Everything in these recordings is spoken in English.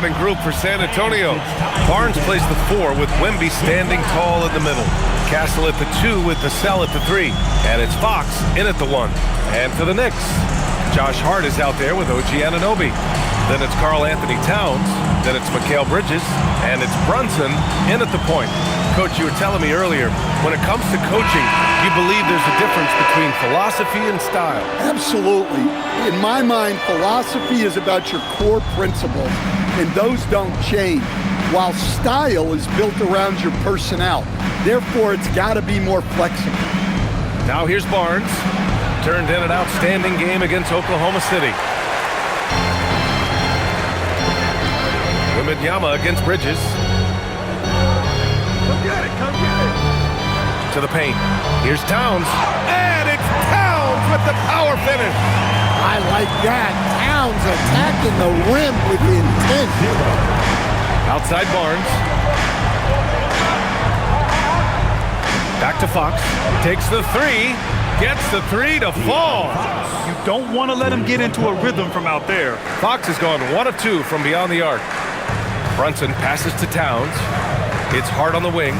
starting group for San Antonio. Barnes plays the 4 with Wemby standing tall in the middle. Castle at the 2 with Vassell at the 3. And it's Fox in at the 1. And for the Knicks, Josh Hart is out there with OG Anunoby. Then it's Karl Anthony Towns. Then it's Mikal Bridges. And it's Brunson in at the point. Coach, you were telling me earlier, when it comes to coaching, you believe there's a difference between philosophy and style. Absolutely. In my mind, philosophy is about your core principles, and those don't change, while style is built around your personnel. Therefore, it's got to be more flexible. Now here's Barnes. Turned in an outstanding game against Oklahoma City. Wembanyama against Bridges. Come get it, come get it. To the paint. Here's Towns. And it's Towns with the power finish. I like that. Towns attacking the rim with intent. Outside Barnes. Back to Fox. Takes the 3. Gets the 3 to fall. You don't want to let him get into a rhythm from out there. Fox has gone 1 of 2 from beyond the arc. Brunson passes to Towns. It's Hart on the wing.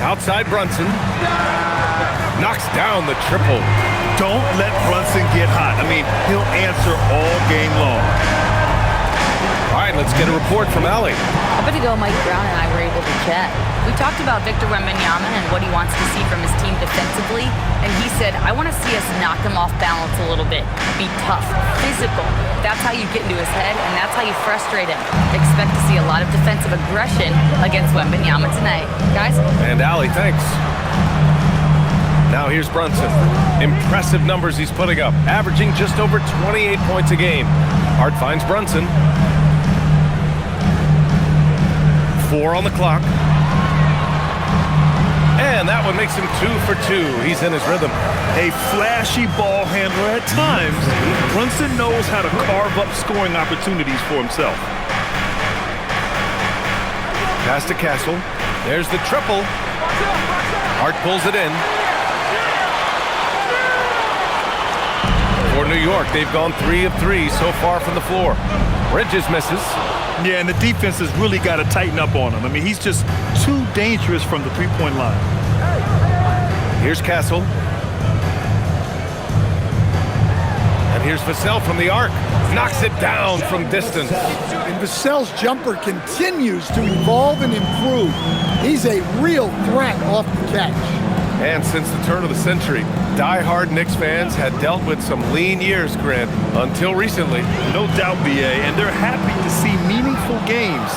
Outside Brunson. Knocks down the triple. Don't let Brunson get hot. I mean, he'll answer all game long. All right, let's get a report from Allie. A bit ago, Mike Brown and I were able to chat. We talked about Victor Wembanyama and what he wants to see from his team defensively, and he said, I want to see us knock him off balance a little bit, be tough, physical. That's how you get into his head, and that's how you frustrate him. Expect to see a lot of defensive aggression against Wembanyama tonight. Guys? And Allie, thanks. Now here's Brunson. Impressive numbers he's putting up, averaging just over 28 points a game. Hart finds Brunson. 4 on the clock. And that one makes him 2 for 2. He's in his rhythm. A flashy ball handler at times. Brunson knows how to carve up scoring opportunities for himself. Pass to Castle. There's the triple. Hart pulls it in. For New York, they've gone 3 of 3 so far from the floor. Bridges misses. Yeah, and the defense has really got to tighten up on him. I mean, he's just too dangerous from the three-point line. Here's Castle. And here's Vassell from the arc. Knocks it down from distance. And Vassell's jumper continues to evolve and improve. He's a real threat off the catch. And since the turn of the century, die-hard Knicks fans had dealt with some lean years, Grant, until recently. No doubt, BA, and they're happy to see meaningful games.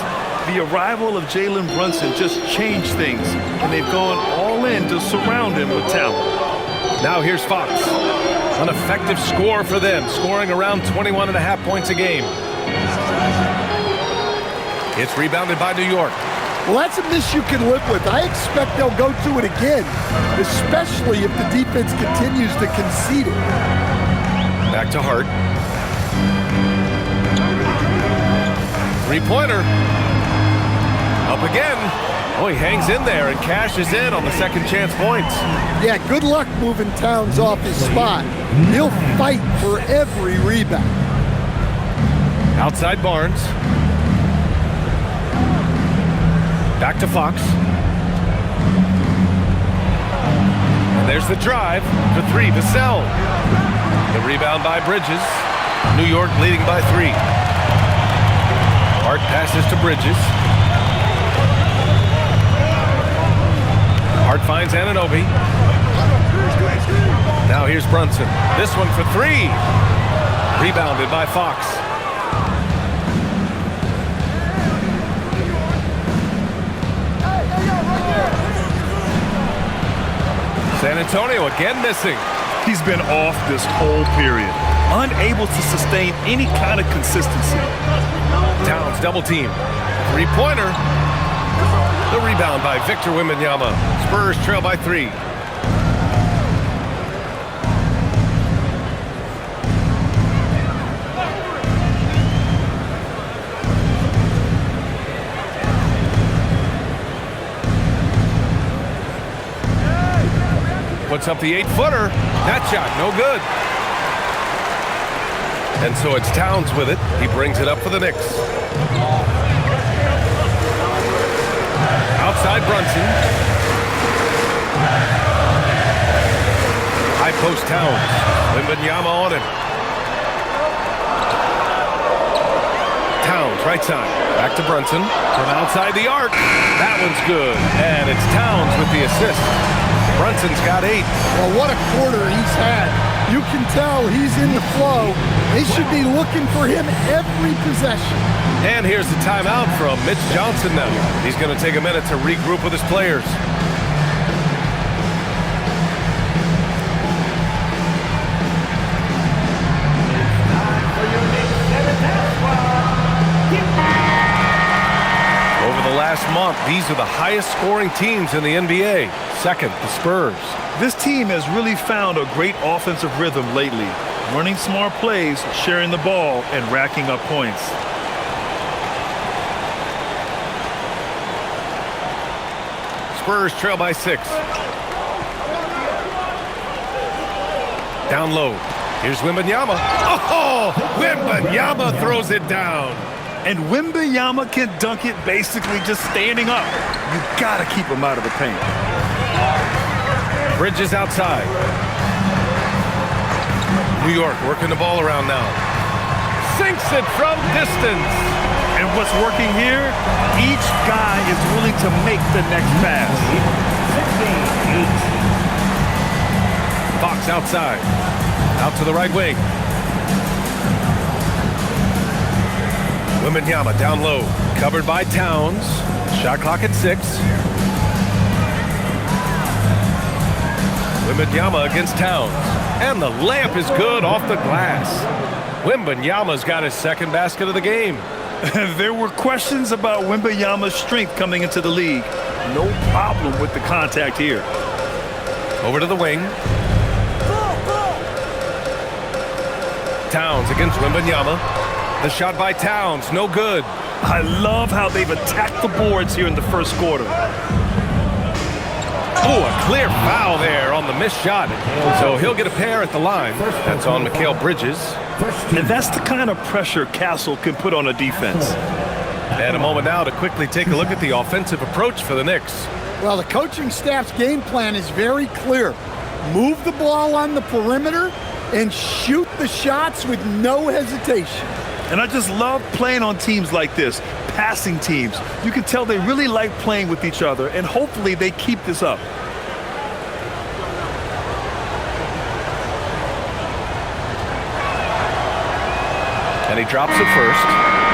The arrival of Jalen Brunson just changed things, and they've gone all in to surround him with talent. Now here's Fox. An effective score for them, scoring around 21.5 points a game. It's rebounded by New York. Well, that's a miss you can live with. I expect they'll go to it again, especially if the defense continues to concede it. Back to Hart. Three-pointer. Up again. Oh, he hangs in there and cashes in on the second chance points. Yeah, good luck moving Towns off his spot. He'll fight for every rebound. Outside Barnes. Back to Fox. And there's the drive for 3. Vassell. The rebound by Bridges. New York leading by 3. Hart passes to Bridges. Hart finds Anunoby. Now here's Brunson. This one for 3. Rebounded by Fox. San Antonio again missing. He's been off this whole period, unable to sustain any kind of consistency. Towns double team. Three-pointer. The rebound by Victor Wembanyama. Spurs trail by 3. Puts up the 8-footer. That shot, no good. And so it's Towns with it. He brings it up for the Knicks. Outside Brunson. High post Towns. Wembanyama on him. Towns, right side. Back to Brunson. From outside the arc. That one's good. And it's Towns with the assist. Brunson's got 8. Well, what a quarter he's had. You can tell he's in the flow. They should be looking for him every possession. And here's the timeout from Mitch Johnson now. He's going to take a minute to regroup with his players. Over the last month, these are the highest scoring teams in the NBA. Second, the Spurs. This team has really found a great offensive rhythm lately. Running smart plays, sharing the ball, and racking up points. Spurs trail by 6. Down low. Here's Wembanyama. Oh, Wembanyama throws it down. And Wembanyama can dunk it basically just standing up. You gotta keep him out of the paint. Bridges outside. New York working the ball around now. Sinks it from distance. And what's working here? Each guy is willing to make the next pass. Fox outside. Out to the right wing. Wembanyama down low. Covered by Towns. Shot clock at 6. Wembanyama against Towns. And the layup is good off the glass. Wembanyama's got his second basket of the game. There were questions about Wembanyama's strength coming into the league. No problem with the contact here. Over to the wing. Towns against Wembanyama. The shot by Towns, no good. I love how they've attacked the boards here in the first quarter. Oh, a clear foul there on the missed shot. So he'll get a pair at the line. That's on Mikal Bridges. And that's the kind of pressure Castle can put on a defense. And a moment now to quickly take a look at the offensive approach for the Knicks. Well, the coaching staff's game plan is very clear. Move the ball on the perimeter and shoot the shots with no hesitation. And I just love playing on teams like this, passing teams. You can tell they really like playing with each other, and hopefully they keep this up. And he drops it first.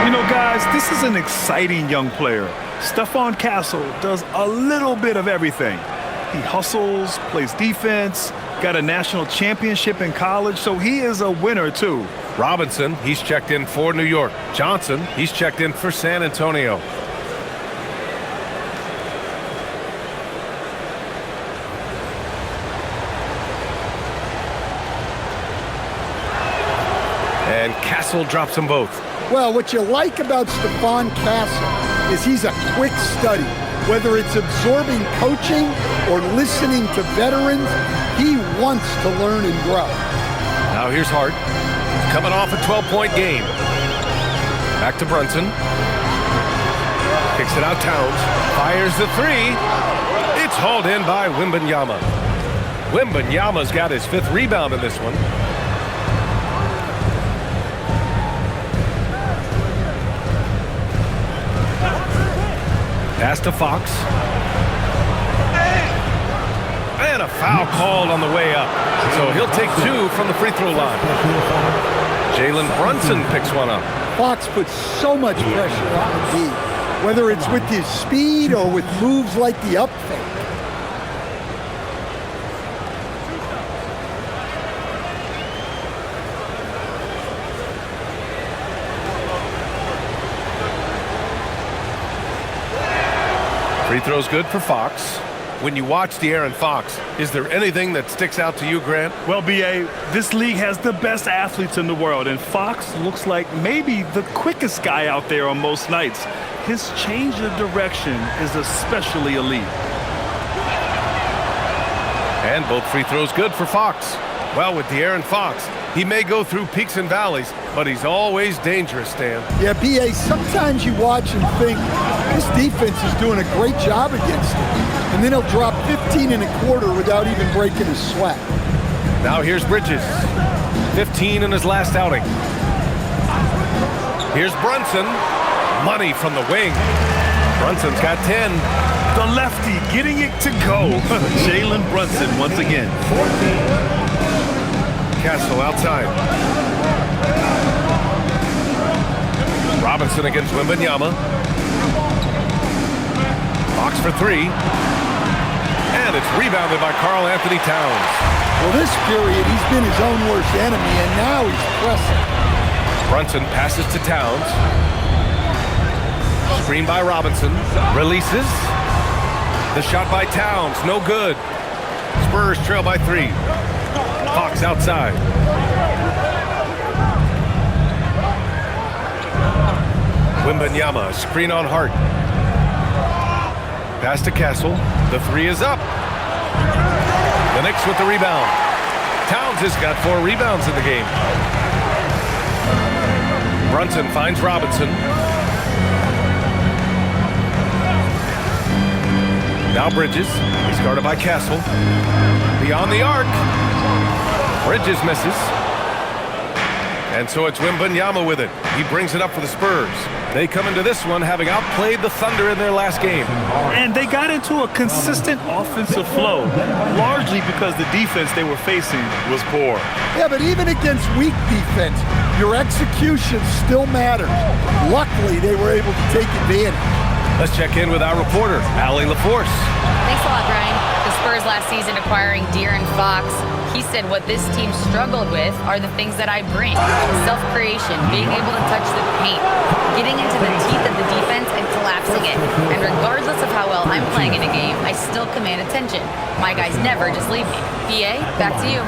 You know, guys, this is an exciting young player. Stephon Castle does a little bit of everything. He hustles, plays defense, got a national championship in college, so he is a winner too. Robinson, he's checked in for New York. Johnson, he's checked in for San Antonio. And Castle drops them both. Well, what you like about Stephon Castle is he's a quick study. Whether it's absorbing coaching or listening to veterans, he wants to learn and grow. Now here's Hart. Coming off a 12-point game. Back to Brunson. Kicks it out Towns. Fires the 3. It's hauled in by Wembanyama. Wembanyama's got his 5th rebound in this one. Pass to Fox. And a foul called on the way up. So he'll take 2 from the free throw line. Jalen Brunson picks one up. Fox puts so much pressure on the D, whether it's with his speed or with moves like the up fake. Free throw's good for Fox. When you watch De'Aaron Fox, is there anything that sticks out to you, Grant? Well, B.A., this league has the best athletes in the world, and Fox looks like maybe the quickest guy out there on most nights. His change of direction is especially elite. And both free throws good for Fox. Well, with De'Aaron Fox, He may go through peaks and valleys, but he's always dangerous, Stan. Yeah, B.A., sometimes you watch and think this defense is doing a great job against him. And then he'll drop 15 and a quarter without even breaking a sweat. Now here's Bridges. 15 in his last outing. Here's Brunson. Money from the wing. Brunson's got 10. The lefty getting it to go. Jalen Brunson once again. Castle outside. Robinson against Wembanyama. Fox for three. And it's rebounded by Karl Anthony Towns. Well, this period, he's been his own worst enemy, and now he's pressing. Brunson passes to Towns. Screen by Robinson. Releases. The shot by Towns. No good. Spurs trail by 3. Fox outside. Wembanyama, screen on Hart. Pass to Castle. The 3 is up. The Knicks with the rebound. Towns has got 4 rebounds in the game. Brunson finds Robinson. Now Bridges. He's guarded by Castle. Beyond the arc. Bridges misses. And so it's Wembanyama with it. He brings it up for the Spurs. They come into this one having outplayed the Thunder in their last game. And they got into a consistent offensive flow, largely because the defense they were facing was poor. Yeah, but even against weak defense, your execution still matters. Luckily, they were able to take advantage. Let's check in with our reporter, Allie LaForce. Thanks a lot, Brian. The Spurs last season acquiring De'Aaron Fox. He said what this team struggled with are the things that I bring. Self-creation, being able to touch the paint, getting into the teeth of the defense and collapsing it. And regardless of how well I'm playing in a game, I still command attention. My guys never just leave me. BA, back to you.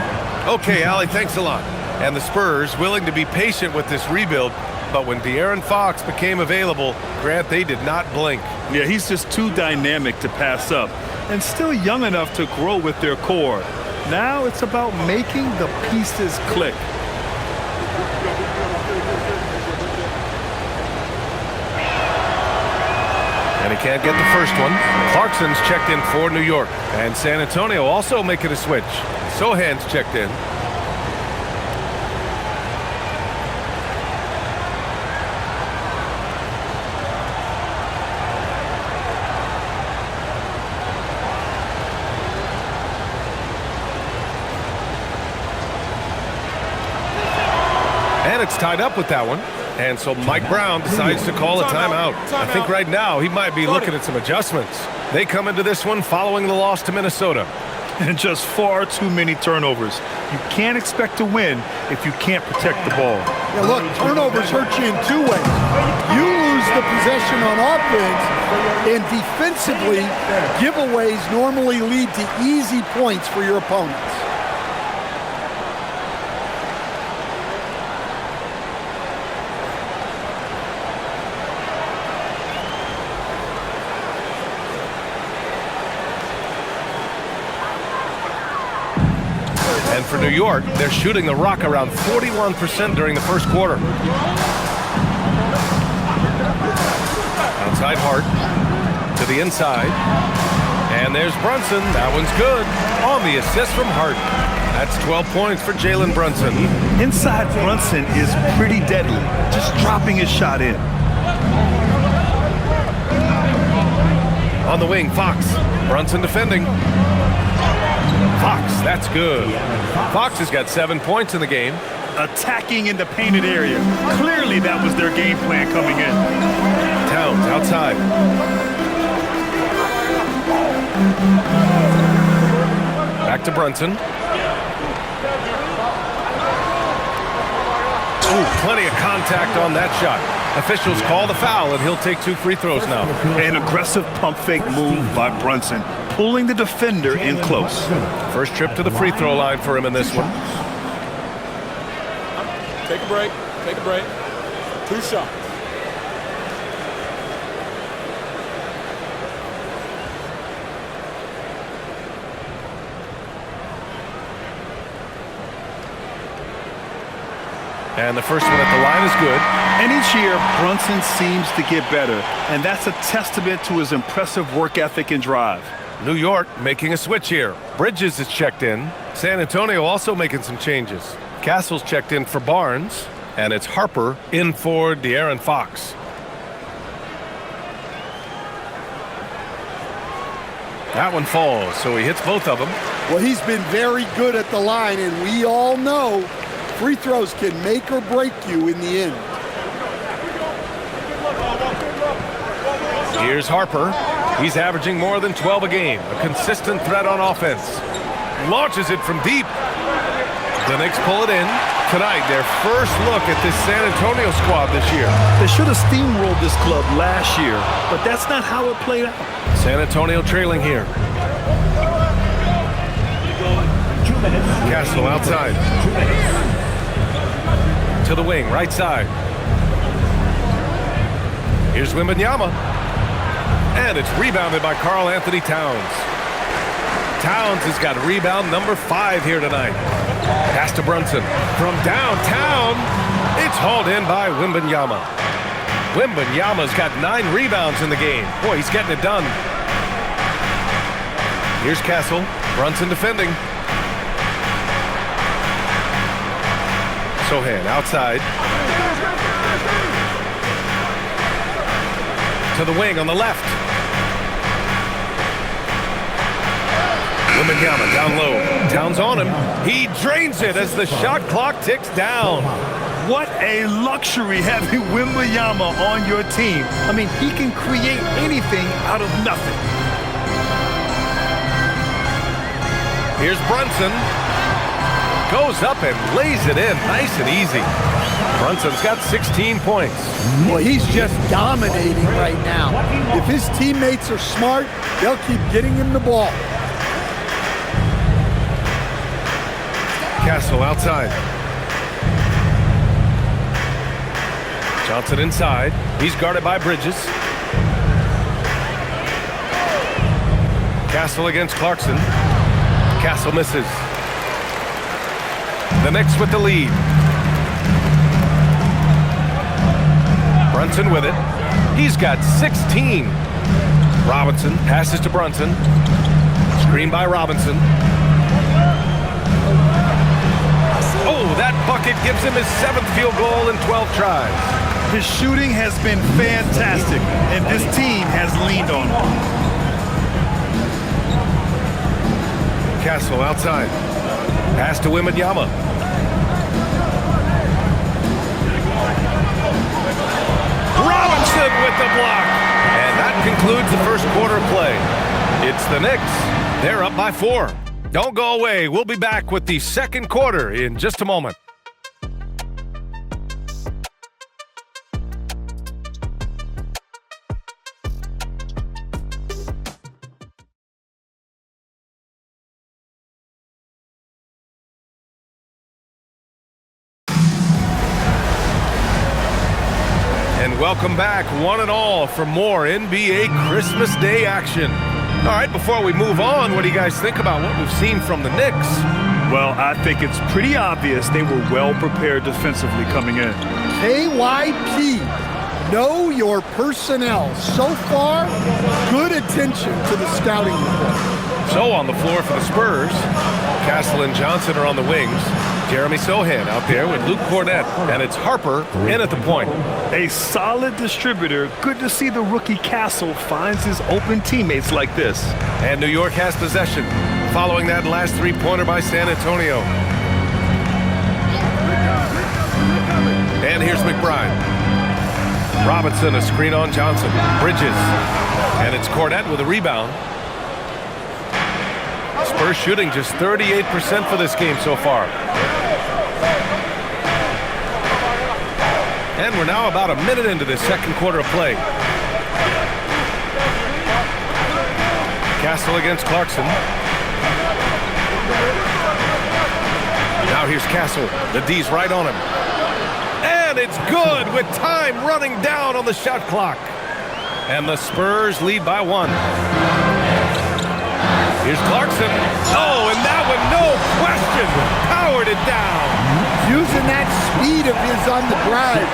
Okay, Allie, thanks a lot. And the Spurs willing to be patient with this rebuild, but when De'Aaron Fox became available, Grant, they did not blink. Yeah, he's just too dynamic to pass up and still young enough to grow with their core. Now it's about making the pieces click. And he can't get the first one. Clarkson's checked in for New York. And San Antonio also making a switch. Sohan's checked in. And it's tied up with that one. And so Mike Brown decides to call a timeout. I think right now he might be looking at some adjustments. They come into this one following the loss to Minnesota. And just far too many turnovers. You can't expect to win if you can't protect the ball. Yeah, look, turnovers hurt you in 2 ways. You lose the possession on offense, and defensively, giveaways normally lead to easy points for your opponents. And for New York, they're shooting the rock around 41% during the first quarter. Outside Hart to the inside. And there's Brunson. That one's good. On the assist from Hart. That's 12 points for Jalen Brunson. Inside Brunson is pretty deadly, just dropping his shot in. On the wing, Fox. Brunson defending. Fox, that's good. Fox has got 7 points in the game. Attacking in the painted area. Clearly that was their game plan coming in. Towns outside. Back to Brunson. Ooh, plenty of contact on that shot. Officials call the foul, and he'll take 2 free throws now. An aggressive pump fake move by Brunson, pulling the defender in close. First trip to the free throw line for him in this one. Take a break. Take a break. 2 shots. And the first one at the line is good. And each year, Brunson seems to get better, and that's a testament to his impressive work ethic and drive. New York making a switch here. Bridges is checked in. San Antonio also making some changes. Castle's checked in for Barnes, and it's Harper in for De'Aaron Fox. That one falls, so he hits both of them. Well, he's been very good at the line, and we all know free throws can make or break you in the end. Here's Harper. He's averaging more than 12 a game. A consistent threat on offense. Launches it from deep. The Knicks pull it in. Tonight, their first look at this San Antonio squad this year. They should have steamrolled this club last year, but that's not how it played out. San Antonio trailing here. Castle outside. To the wing, right side. Here's Wembanyama. And it's rebounded by Karl Anthony Towns. Towns has got rebound number 5 here tonight. Pass to Brunson. From downtown, it's hauled in by Wembanyama. Wembanyama's got 9 rebounds in the game. Boy, he's getting it done. Here's Castle. Brunson defending. Sohan outside. To the wing on the left. Wembanyama down low. Towns on him. He drains it as the shot clock ticks down. What a luxury having Wembanyama on your team. I mean, he can create anything out of nothing. Here's Brunson. Goes up and lays it in nice and easy. Brunson's got 16 points. Well, he's just dominating right now. If his teammates are smart, they'll keep getting him the ball. Castle outside. Johnson inside. He's guarded by Bridges. Castle against Clarkson. Castle misses. The Knicks with the lead. Brunson with it. He's got 16. Robinson passes to Brunson. Screen by Robinson. Oh, that bucket gives him his 7th field goal in 12 tries. His shooting has been fantastic, and this team has leaned on him. Castle outside. Pass to Wembanyama. Robinson with the block. And that concludes the first quarter play. It's the Knicks. They're up by 4. Don't go away. We'll be back with the second quarter in just a moment. And welcome back, one and all, for more NBA Christmas Day action. All right, before we move on, what do you guys think about what we've seen from the Knicks? Well, I think it's pretty obvious they were well prepared defensively coming in. KYP, know your personnel. So far, good attention to the scouting report. So on the floor for the Spurs, Castle and Johnson are on the wings. Jeremy Sohan out there with Luke Cornett, and it's Harper in at the point. A solid distributor. Good to see the rookie Castle finds his open teammates like this. And New York has possession, following that last three-pointer by San Antonio. And here's McBride. Robinson, a screen on Johnson. Bridges. And it's Cornett with a rebound. Spurs shooting just 38% for this game so far. And we're now about a minute into this second quarter of play. Castle against Clarkson. Now here's Castle. The D's right on him. And it's good with time running down on the shot clock. And the Spurs lead by 1. Here's Clarkson. Oh, and that one, no question, powered it down. Using that speed of his on the drive.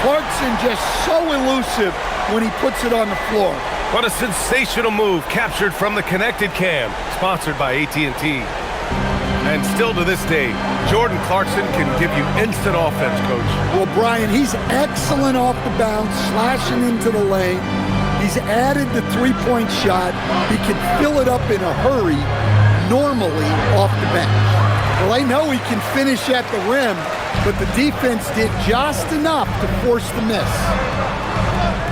Clarkson just so elusive when he puts it on the floor. What a sensational move captured from the connected cam, sponsored by AT&T. And still to this day, Jordan Clarkson can give you instant offense, Coach. Well, Brian, he's excellent off the bounce, slashing into the lane. He's added the three-point shot. He can fill it up in a hurry, normally off the bench. Well, I know he can finish at the rim, but the defense did just enough to force the miss.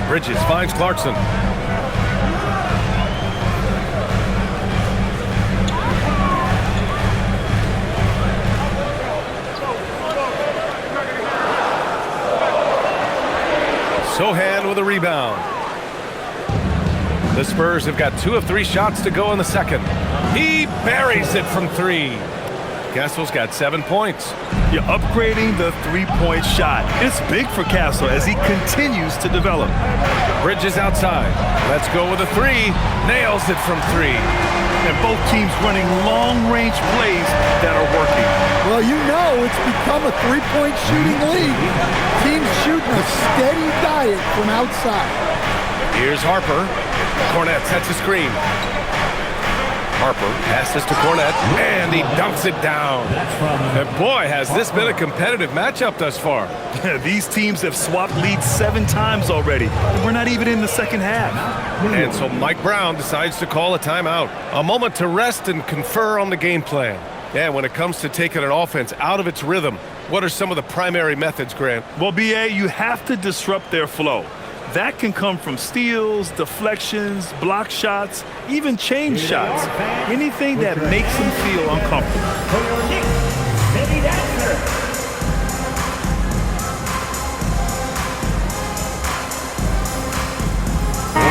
Bridges finds Clarkson. Sohan with a rebound. The Spurs have got 2 of 3 shots to go in the second. He buries it from 3. Castle's got 7 points. You're upgrading the three-point shot. It's big for Castle as he continues to develop. Bridges outside. Let's go with a 3. Nails it from 3. And both teams running long-range plays that are working. Well, you know it's become a three-point shooting league. Teams shooting a steady diet from outside. Here's Harper. Cornette sets a screen. Harper passes to Cornette, and he dunks it down. And boy, has this been a competitive matchup thus far. These teams have swapped leads 7 times already. We're not even in the second half. And so Mike Brown decides to call a timeout. A moment to rest and confer on the game plan. And when it comes to taking an offense out of its rhythm, what are some of the primary methods, Grant? Well, B.A., you have to disrupt their flow. That can come from steals, deflections, block shots, even change shots. Anything that makes them feel uncomfortable.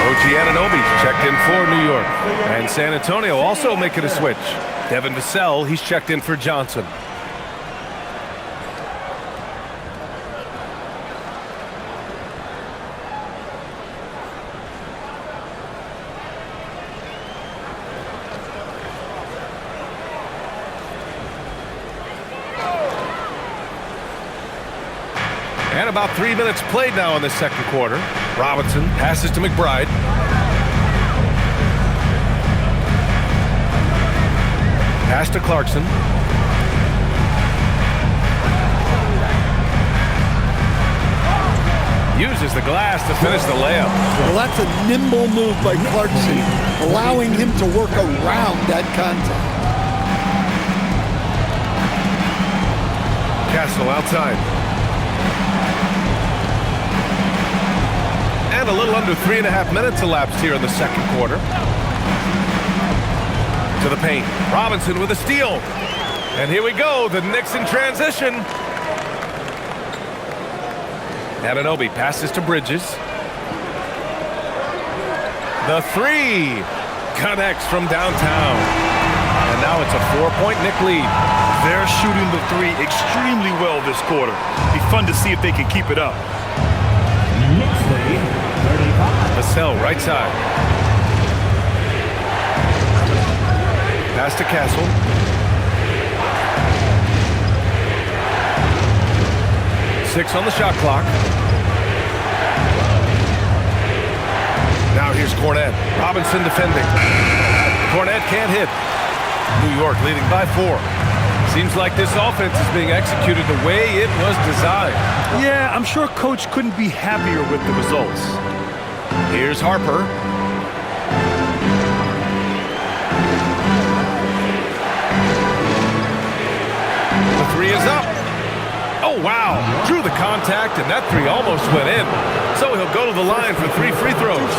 OG Anunoby's checked in for New York. And San Antonio also making a switch. Devin Vassell, he's checked in for Johnson. And about 3 minutes played now in the second quarter. Robinson passes to McBride. Pass to Clarkson. Uses the glass to finish the layup. Well, that's a nimble move by Clarkson, allowing him to work around that contact. Castle outside. And a little under 3.5 minutes elapsed here in the second quarter. To the paint. Robinson with a steal. And here we go. The Knicks in transition. Anunoby passes to Bridges. The 3 connects from downtown. And now it's a 4-point Knick lead. They're shooting the 3 extremely well this quarter. Be fun to see if they can keep it up. Vassell right side. Pass to Castle. Six on the shot clock. Now here's Cornette. Robinson defending. Cornette can't hit. New York leading by 4. Seems like this offense is being executed the way it was designed. Yeah, I'm sure Coach couldn't be happier with the results. Here's Harper. The 3 is up. Oh, wow. Drew the contact, and that 3 almost went in. So he'll go to the line for 3 free throws.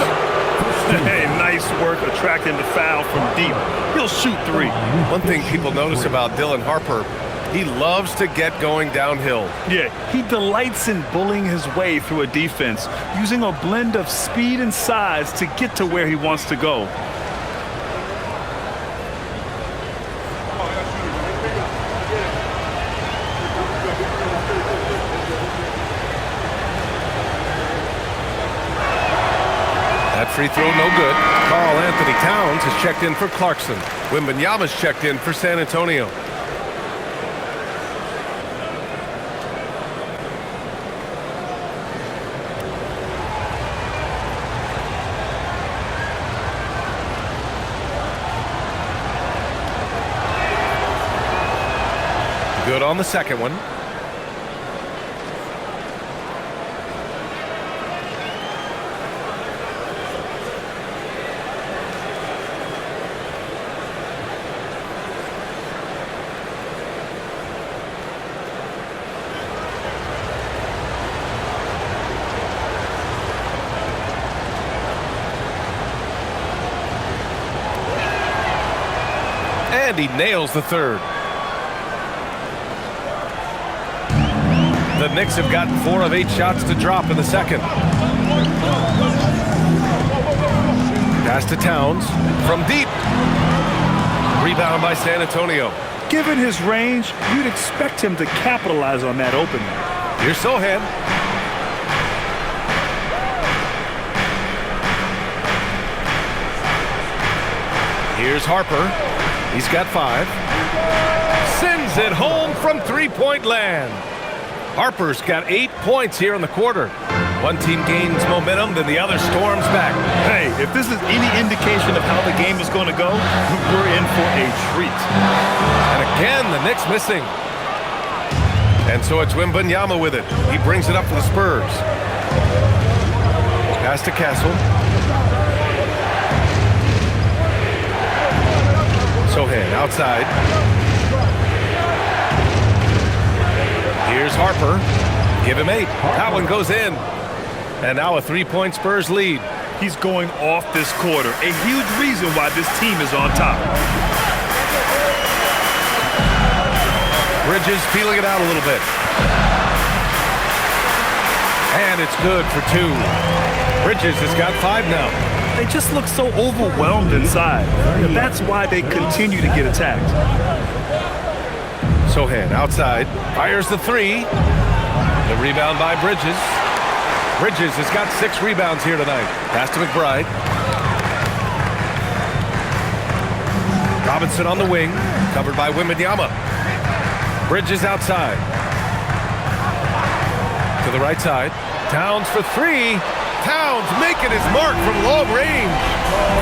Hey, nice work attracting the foul from deep. He'll shoot 3. One thing people notice about Dylan Harper, he loves to get going downhill. Yeah, he delights in bullying his way through a defense, using a blend of speed and size to get to where he wants to go. That free throw no good. Karl Anthony Towns has checked in for Clarkson. Wembanyama's checked in for San Antonio. Good on the second one. And he nails the third. The Knicks have gotten 4 of 8 shots to drop in the second. Pass to Towns from deep. Rebound by San Antonio. Given his range, you'd expect him to capitalize on that opening. Here's Sohan. Here's Harper. He's got 5. Sends it home from three-point land. Harper's got 8 points here in the quarter. One team gains momentum, then the other storms back. Hey, if this is any indication of how the game is going to go, we're in for a treat. And again, the Knicks missing. And so it's Wembanyama with it. He brings it up for the Spurs. Pass to Castle. Sohan outside. Here's Harper. Give him 8. That one goes in. And now a 3-point Spurs lead. He's going off this quarter. A huge reason why this team is on top. Bridges feeling it out a little bit. And it's good for 2. Bridges has got 5 now. They just look so overwhelmed inside. That's why they continue to get attacked. Sohan outside. Fires the 3. The rebound by Bridges. Bridges has got 6 rebounds here tonight. Pass to McBride. Robinson on the wing. Covered by Wembanyama. Bridges outside. To the right side. Towns for 3. Towns making his mark from long range.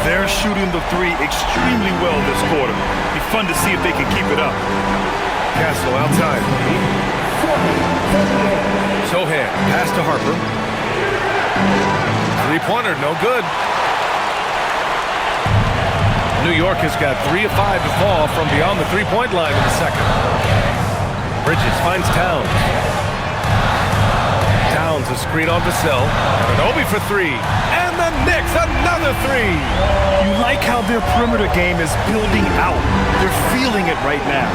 They're shooting the 3 extremely well this quarter. Be fun to see if they can keep it up. Castle outside. Sohan, pass to Harper. 3-pointer, no good. New York has got 3 of 5 to fall from beyond the 3-point line in the second. Bridges finds Towns. Towns a screen on Vassell. Anunoby for 3. And the Knicks another 3. You like how their perimeter game is building out. They're feeling it right now.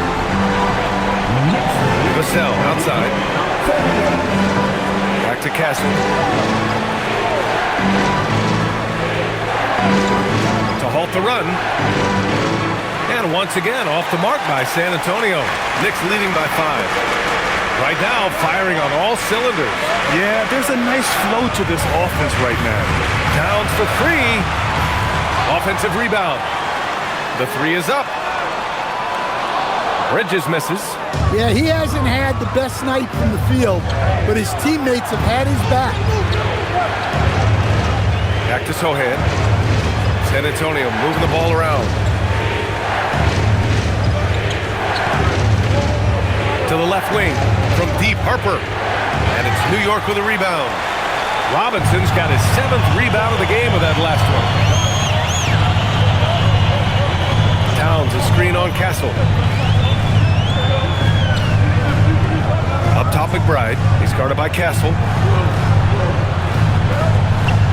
Vassell outside. Back to Castle. To halt the run. And once again off the mark by San Antonio. Knicks leading by 5. Right now, firing on all cylinders. Yeah, there's a nice flow to this offense right now. Towns for 3. Offensive rebound. The 3 is up. Bridges misses. Yeah, he hasn't had the best night from the field, but his teammates have had his back. Back to Sohan. San Antonio moving the ball around. To the left wing from deep, Harper. And it's New York with a rebound. Robinson's got his 7th rebound of the game with that last one. Towns a screen on Castle. Up top McBride. He's guarded by Castle.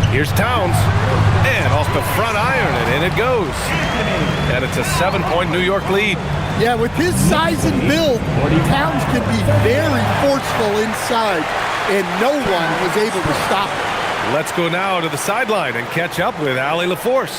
Here's Towns. And off the front iron, and in it goes. And it's a 7-point New York lead. Yeah, with his size and build, Towns can be very forceful inside, and no one was able to stop him. Let's go now to the sideline and catch up with Allie LaForce.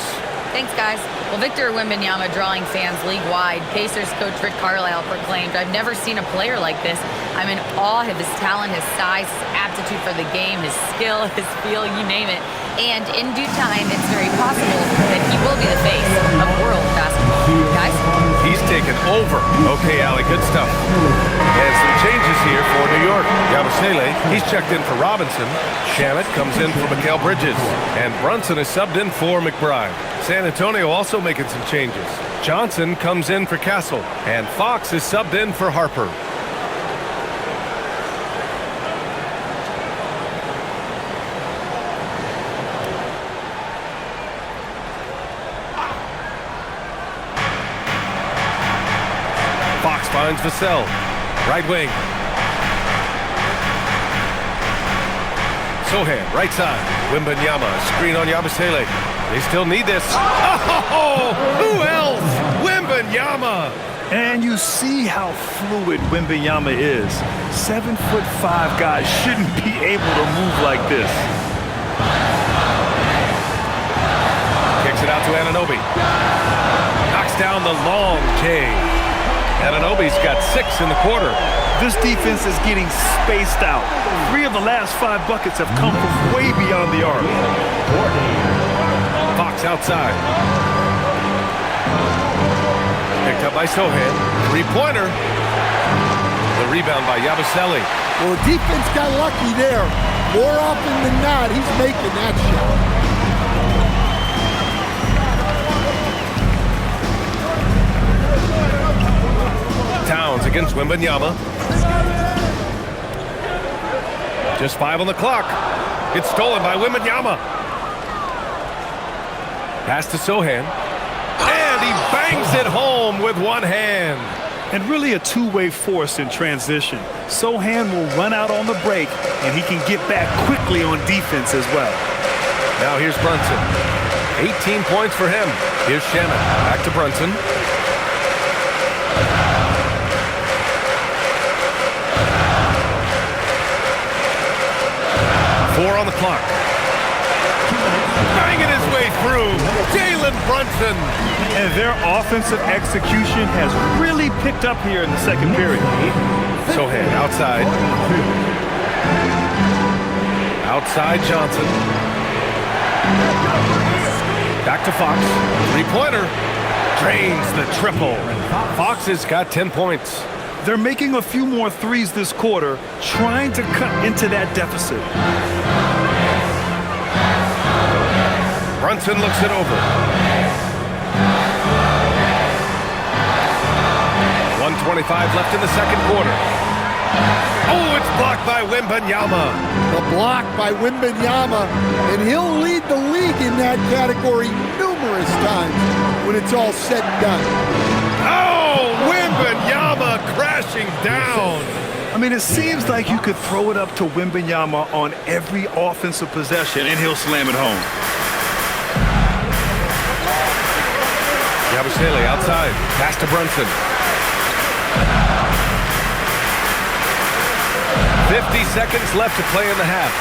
Thanks, guys. Well, Victor Wembanyama drawing fans league-wide. Pacers coach Rick Carlisle proclaimed, "I've never seen a player like this. I'm in awe of his talent, his size, his aptitude for the game, his skill, his feel, you name it. And in due time, it's very possible that he will be the face of world basketball." Guys? He's taken over. Okay, Allie, good stuff. And some changes here for New York. Yabusele, he's checked in for Robinson. Shamet comes in for Mikal Bridges. And Brunson is subbed in for McBride. San Antonio also making some changes. Johnson comes in for Castle. And Fox is subbed in for Harper. Fox finds Vassell. Right wing. Sohan, right side. Wembanyama, screen on Yabusele. They still need this. Oh, who else? Wembanyama. And you see how fluid Wembanyama is. 7'5" guys shouldn't be able to move like this. Kicks it out to Anunoby. Knocks down the long J. Anunoby's got 6 in the quarter. This defense is getting spaced out. 3 of the last 5 buckets have come from way beyond the arc. Fox outside. Picked up by Sohan. 3-pointer. The rebound by Yabusele. Well, the defense got lucky there. More often than not, he's making that shot. Towns against Wembanyama. Just 5 on the clock. It's stolen by Wembanyama. Pass to Sohan. And he bangs it home with one hand. And really a two-way force in transition. Sohan will run out on the break, and he can get back quickly on defense as well. Now here's Brunson. 18 points for him. Here's Shannon. Back to Brunson. Four on the clock. Banging his way through. Jalen Brunson. And their offensive execution has really picked up here in the second period. Sohan outside. Outside Johnson. Back to Fox. 3-pointer. Drains the triple. Fox has got 10 points. They're making a few more threes this quarter, trying to cut into that deficit. Brunson looks it over. 1:25 left in the second quarter. Oh, it's blocked by Wembanyama. The block by Wembanyama, and he'll lead the league in that category numerous times when it's all said and done. Oh, Wembanyama crashing down. I mean, it seems like you could throw it up to Wembanyama on every offensive possession, and he'll slam it home. Yabusele outside. Pass to Brunson. 50 seconds left to play in the half.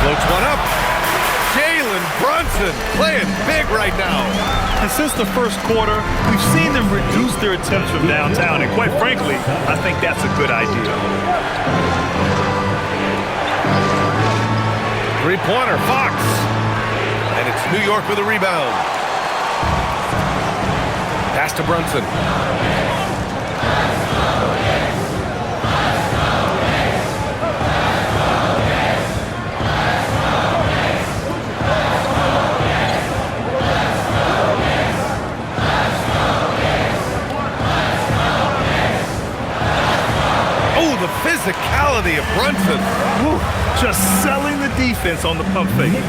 Floats one up. Jalen Brunson playing big right now. And since the first quarter, we've seen them reduce their attempts from downtown, and quite frankly, I think that's a good idea. 3-pointer, Fox. And it's New York with a rebound. Pass to Brunson. Oh, the physicality of Brunson. Woo, just selling the defense on the pump fake.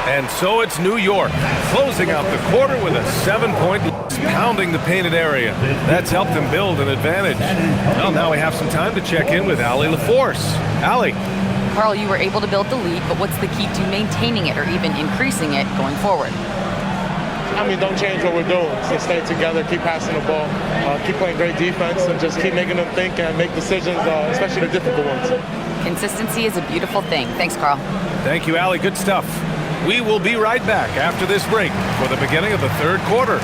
And so it's New York, closing out the quarter with a 7-point lead, pounding the painted area. That's helped them build an advantage. Well, now we have some time to check in with Allie LaForce. Allie. Carl, you were able to build the lead, but what's the key to maintaining it or even increasing it going forward? I mean, don't change what we're doing. So stay together, keep passing the ball, keep playing great defense, and just keep making them think and make decisions, especially the difficult ones. Consistency is a beautiful thing. Thanks, Carl. Thank you, Allie. Good stuff. We will be right back after this break for the beginning of the third quarter.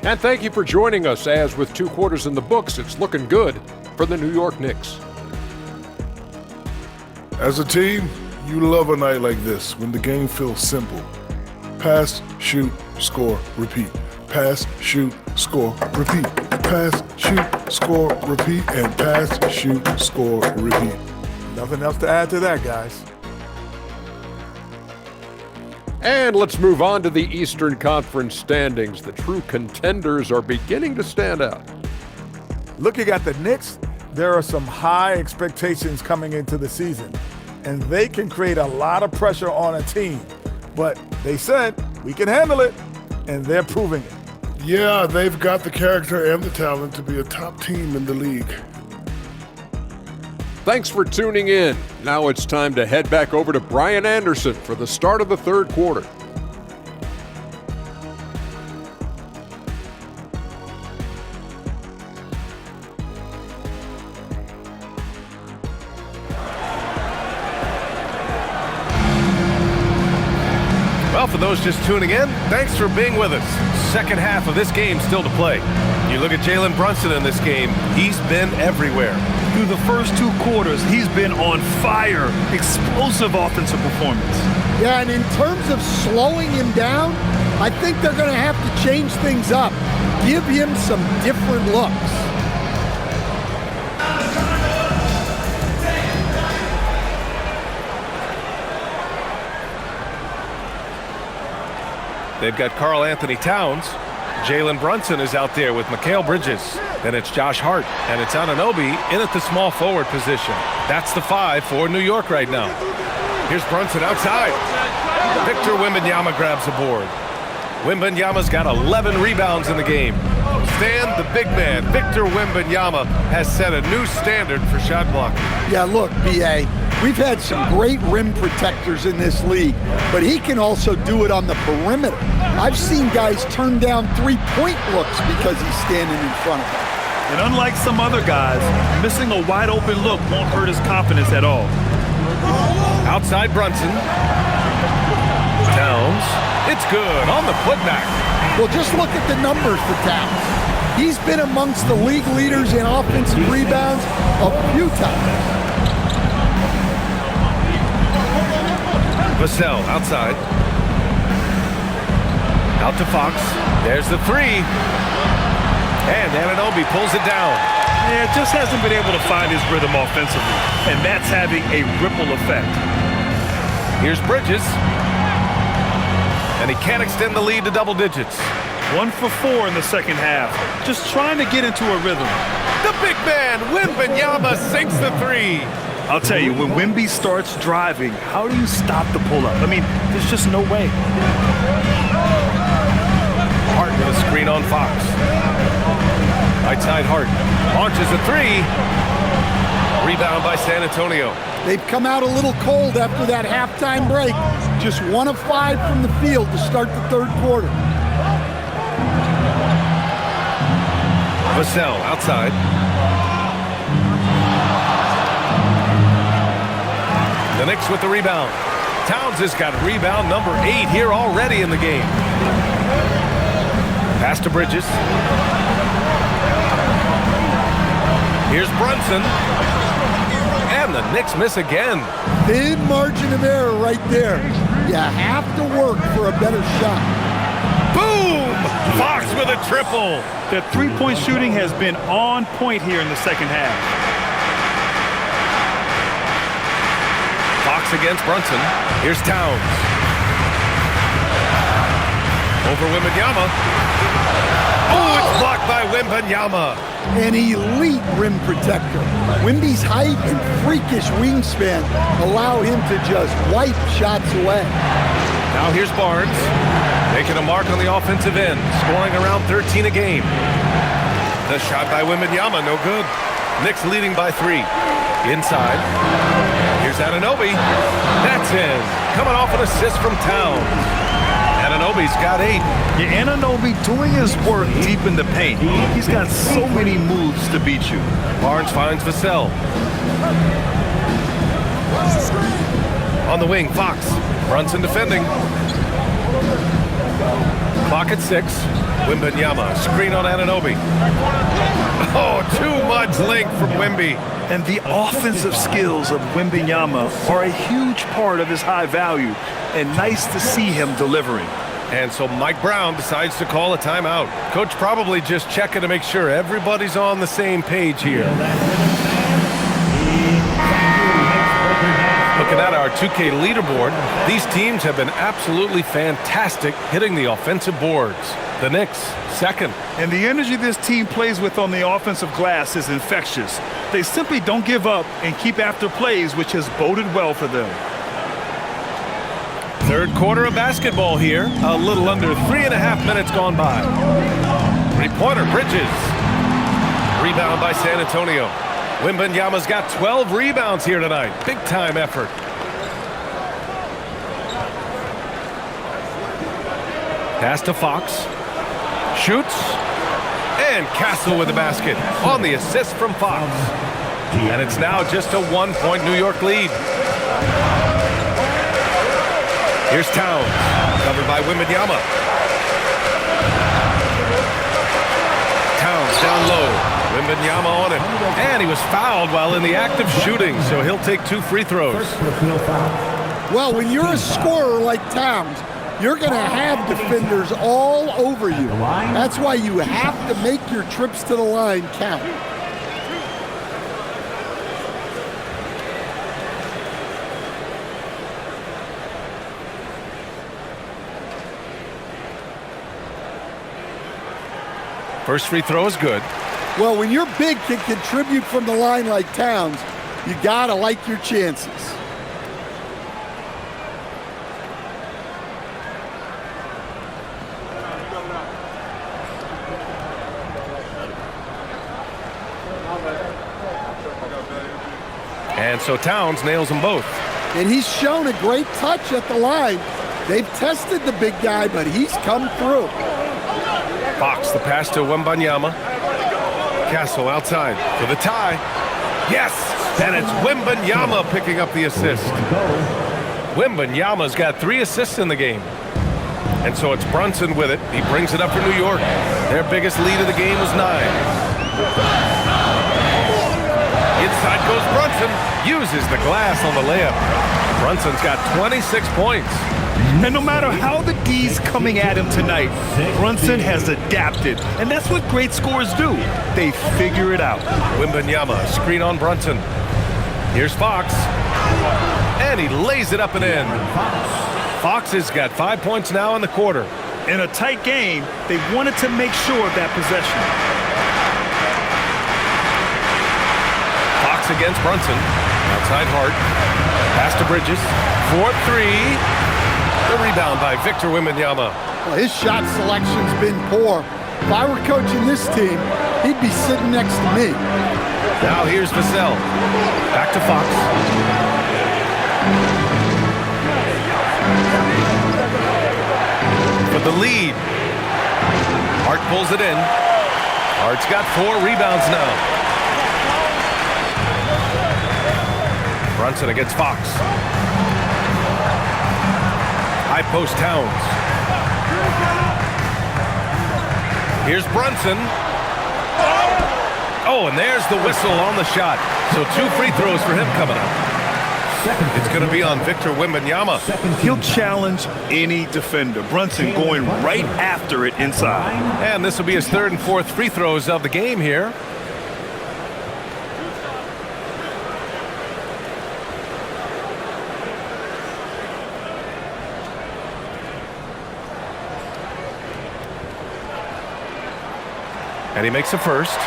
And thank you for joining us as with 2 quarters in the books, it's looking good for the New York Knicks. As a team, you love a night like this when the game feels simple. Pass, shoot, score, repeat. pass, shoot, score, repeat. Pass, shoot, score, repeat, and pass, shoot, score, repeat. Nothing else to add to that, guys. And let's move on to the Eastern Conference standings. The true contenders are beginning to stand out. Looking at the Knicks, there are some high expectations coming into the season, and they can create a lot of pressure on a team. But they said, we can handle it, and they're proving it. Yeah, they've got the character and the talent to be a top team in the league. Thanks for tuning in. Now it's time to head back over to Brian Anderson for the start of the third quarter. Well, for those just tuning in, thanks for being with us. Second half of this game still to play. You look at Jalen Brunson in this game, he's been everywhere. Through the first 2 quarters, he's been on fire. Explosive offensive performance. Yeah, and in terms of slowing him down, I think they're going to have to change things up. Give him some different looks. They've got Karl Anthony Towns. Jalen Brunson is out there with Mikal Bridges. Then it's Josh Hart, and it's Anunoby in at the small forward position. That's the 5 for New York right now. Here's Brunson outside. Victor Wembanyama grabs the board. Wembanyama's got 11 rebounds in the game. Stan, the big man, Victor Wembanyama, has set a new standard for shot blocking. Yeah, look, B.A., we've had some great rim protectors in this league, but he can also do it on the perimeter. I've seen guys turn down three-point looks because he's standing in front of them. And unlike some other guys, missing a wide-open look won't hurt his confidence at all. Outside Brunson. Towns. It's good on the putback. Well, just look at the numbers for Towns. He's been amongst the league leaders in offensive rebounds a few times. Vassell outside. Out to Fox. There's the 3. And Anunoby pulls it down. Yeah, just hasn't been able to find his rhythm offensively, and that's having a ripple effect. Here's Bridges. And he can't extend the lead to double digits. 1 for 4 in the second half. Just trying to get into a rhythm. The big man, Wembanyama, sinks the 3. I'll tell you, when Wemby starts driving, how do you stop the pull-up? I mean, there's just no way. Hart with a screen on Fox. Right side Hart. Launches a 3. Rebound by San Antonio. They've come out a little cold after that halftime break. Just 1 of 5 from the field to start the third quarter. Vassell outside. The Knicks with the rebound. Towns has got rebound number 8 here already in the game. Pass to Bridges. Here's Brunson. And the Knicks miss again. Thin margin of error right there. You have to work for a better shot. Boom! Fox with a triple. The three-point shooting has been on point here in the second half. Fox against Brunson. Here's Towns. Over Wembanyama. Oh, it's blocked by Wembanyama. An elite rim protector. Wemby's height and freakish wingspan allow him to just wipe shots away. Now here's Barnes. Making a mark on the offensive end. Scoring around 13 a game. The shot by Wembanyama, no good. Knicks leading by 3. Inside. Here's Anunoby. That's in. Coming off an assist from Towns. Anunoby's got 8. Yeah, Anunoby doing his work deep in the paint. He's got so many moves to beat you. Barnes finds Vassell. On the wing, Fox. Brunson defending. Clock at 6. Wembanyama, screen on Anunoby. Oh, too much length from Wemby. And the offensive skills of Wembanyama are a huge part of his high value, and nice to see him delivering. And so Mike Brown decides to call a timeout. Coach probably just checking to make sure everybody's on the same page here. Looking at our 2K leaderboard, these teams have been absolutely fantastic hitting the offensive boards. The Knicks, second. And the energy this team plays with on the offensive glass is infectious. They simply don't give up and keep after plays, which has boded well for them. Third quarter of basketball here. A little under 3.5 minutes gone by. Three-pointer, Bridges. Rebound by San Antonio. Wembanyama's got 12 rebounds here tonight. Big-time effort. Pass to Fox. Shoots. And Castle with the basket on the assist from Fox. And it's now just a 1-point New York lead. Here's Towns, covered by Wembanyama. Towns down low. Wembanyama on it. And he was fouled while in the act of shooting, so he'll take 2 free throws. Well, when you're a scorer like Towns, you're going to have defenders all over you. That's why you have to make your trips to the line count. First free throw is good. Well, when your big can contribute from the line like Towns, you got to like your chances. And so Towns nails them both. And he's shown a great touch at the line. They've tested the big guy, but he's come through. Fox, the pass to Wembanyama. Castle outside for the tie. Yes! And it's Wembanyama picking up the assist. Wembanyama's got 3 assists in the game. And so it's Brunson with it. He brings it up for New York. Their biggest lead of the game was 9. Inside goes Brunson. Uses the glass on the layup. Brunson's got 26 points. And no matter how the D's coming at him tonight, Brunson has adapted. And that's what great scorers do. They figure it out. Wembanyama, screen on Brunson. Here's Fox. And he lays it up and in. Fox has got 5 points now in the quarter. In a tight game, they wanted to make sure of that possession. Fox against Brunson. Outside Hart. Pass to Bridges. 4-3. The rebound by Victor Wembanyama. Well, his shot selection's been poor. If I were coaching this team, he'd be sitting next to me. Now here's Vassell. Back to Fox. For the lead. Hart pulls it in. Hart's got 4 rebounds now. Brunson against Fox. High post Towns. Here's Brunson. Oh, and there's the whistle on the shot. So 2 free throws for him coming up. It's going to be on Victor Wembanyama. He'll challenge any defender. Brunson going right after it inside. And this will be his 3rd and 4th free throws of the game here. And he makes the first.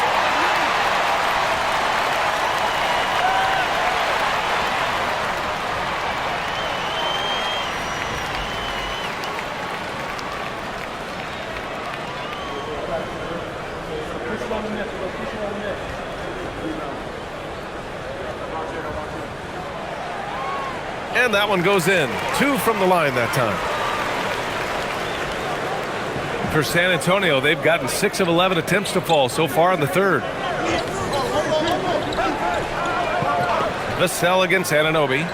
And that one goes in. 2 from the line that time. For San Antonio, they've gotten 6 of 11 attempts to fall so far in the 3rd. Vassell against Anunoby.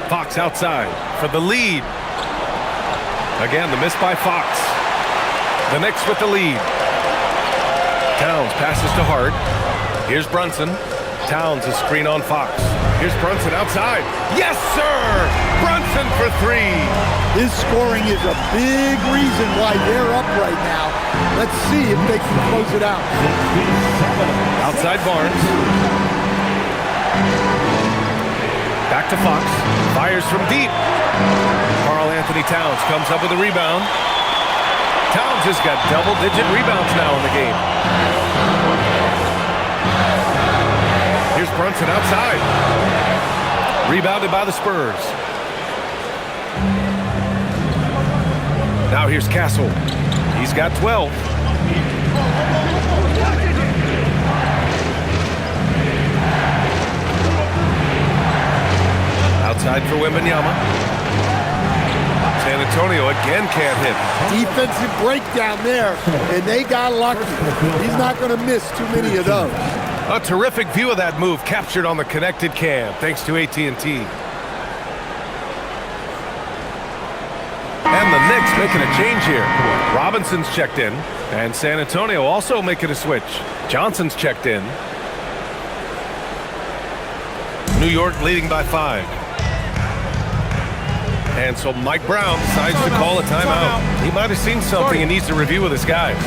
Fox outside for the lead. Again, the miss by Fox. The Knicks with the lead. Towns passes to Hart. Here's Brunson. Towns a screen on Fox. Here's Brunson outside. Yes, sir! Brunson for three. His scoring is a big reason why they're up right now. Let's see if they can close it out. Outside Barnes. Back to Fox. Fires from deep. Karl Anthony Towns comes up with a rebound. Towns has got double-digit rebounds now in the game. Here's Brunson outside. Rebounded by the Spurs. Now here's Castle. He's got 12. Outside for Wembanyama. San Antonio again can't hit. Defensive breakdown there, and they got lucky. He's not going to miss too many of those. A terrific view of that move captured on the connected cam, thanks to AT&T. And the Knicks making a change here. Robinson's checked in, and San Antonio also making a switch. Johnson's checked in. New York leading by 5. And so Mike Brown decides to call a timeout. He might have seen something and needs to review with his guys.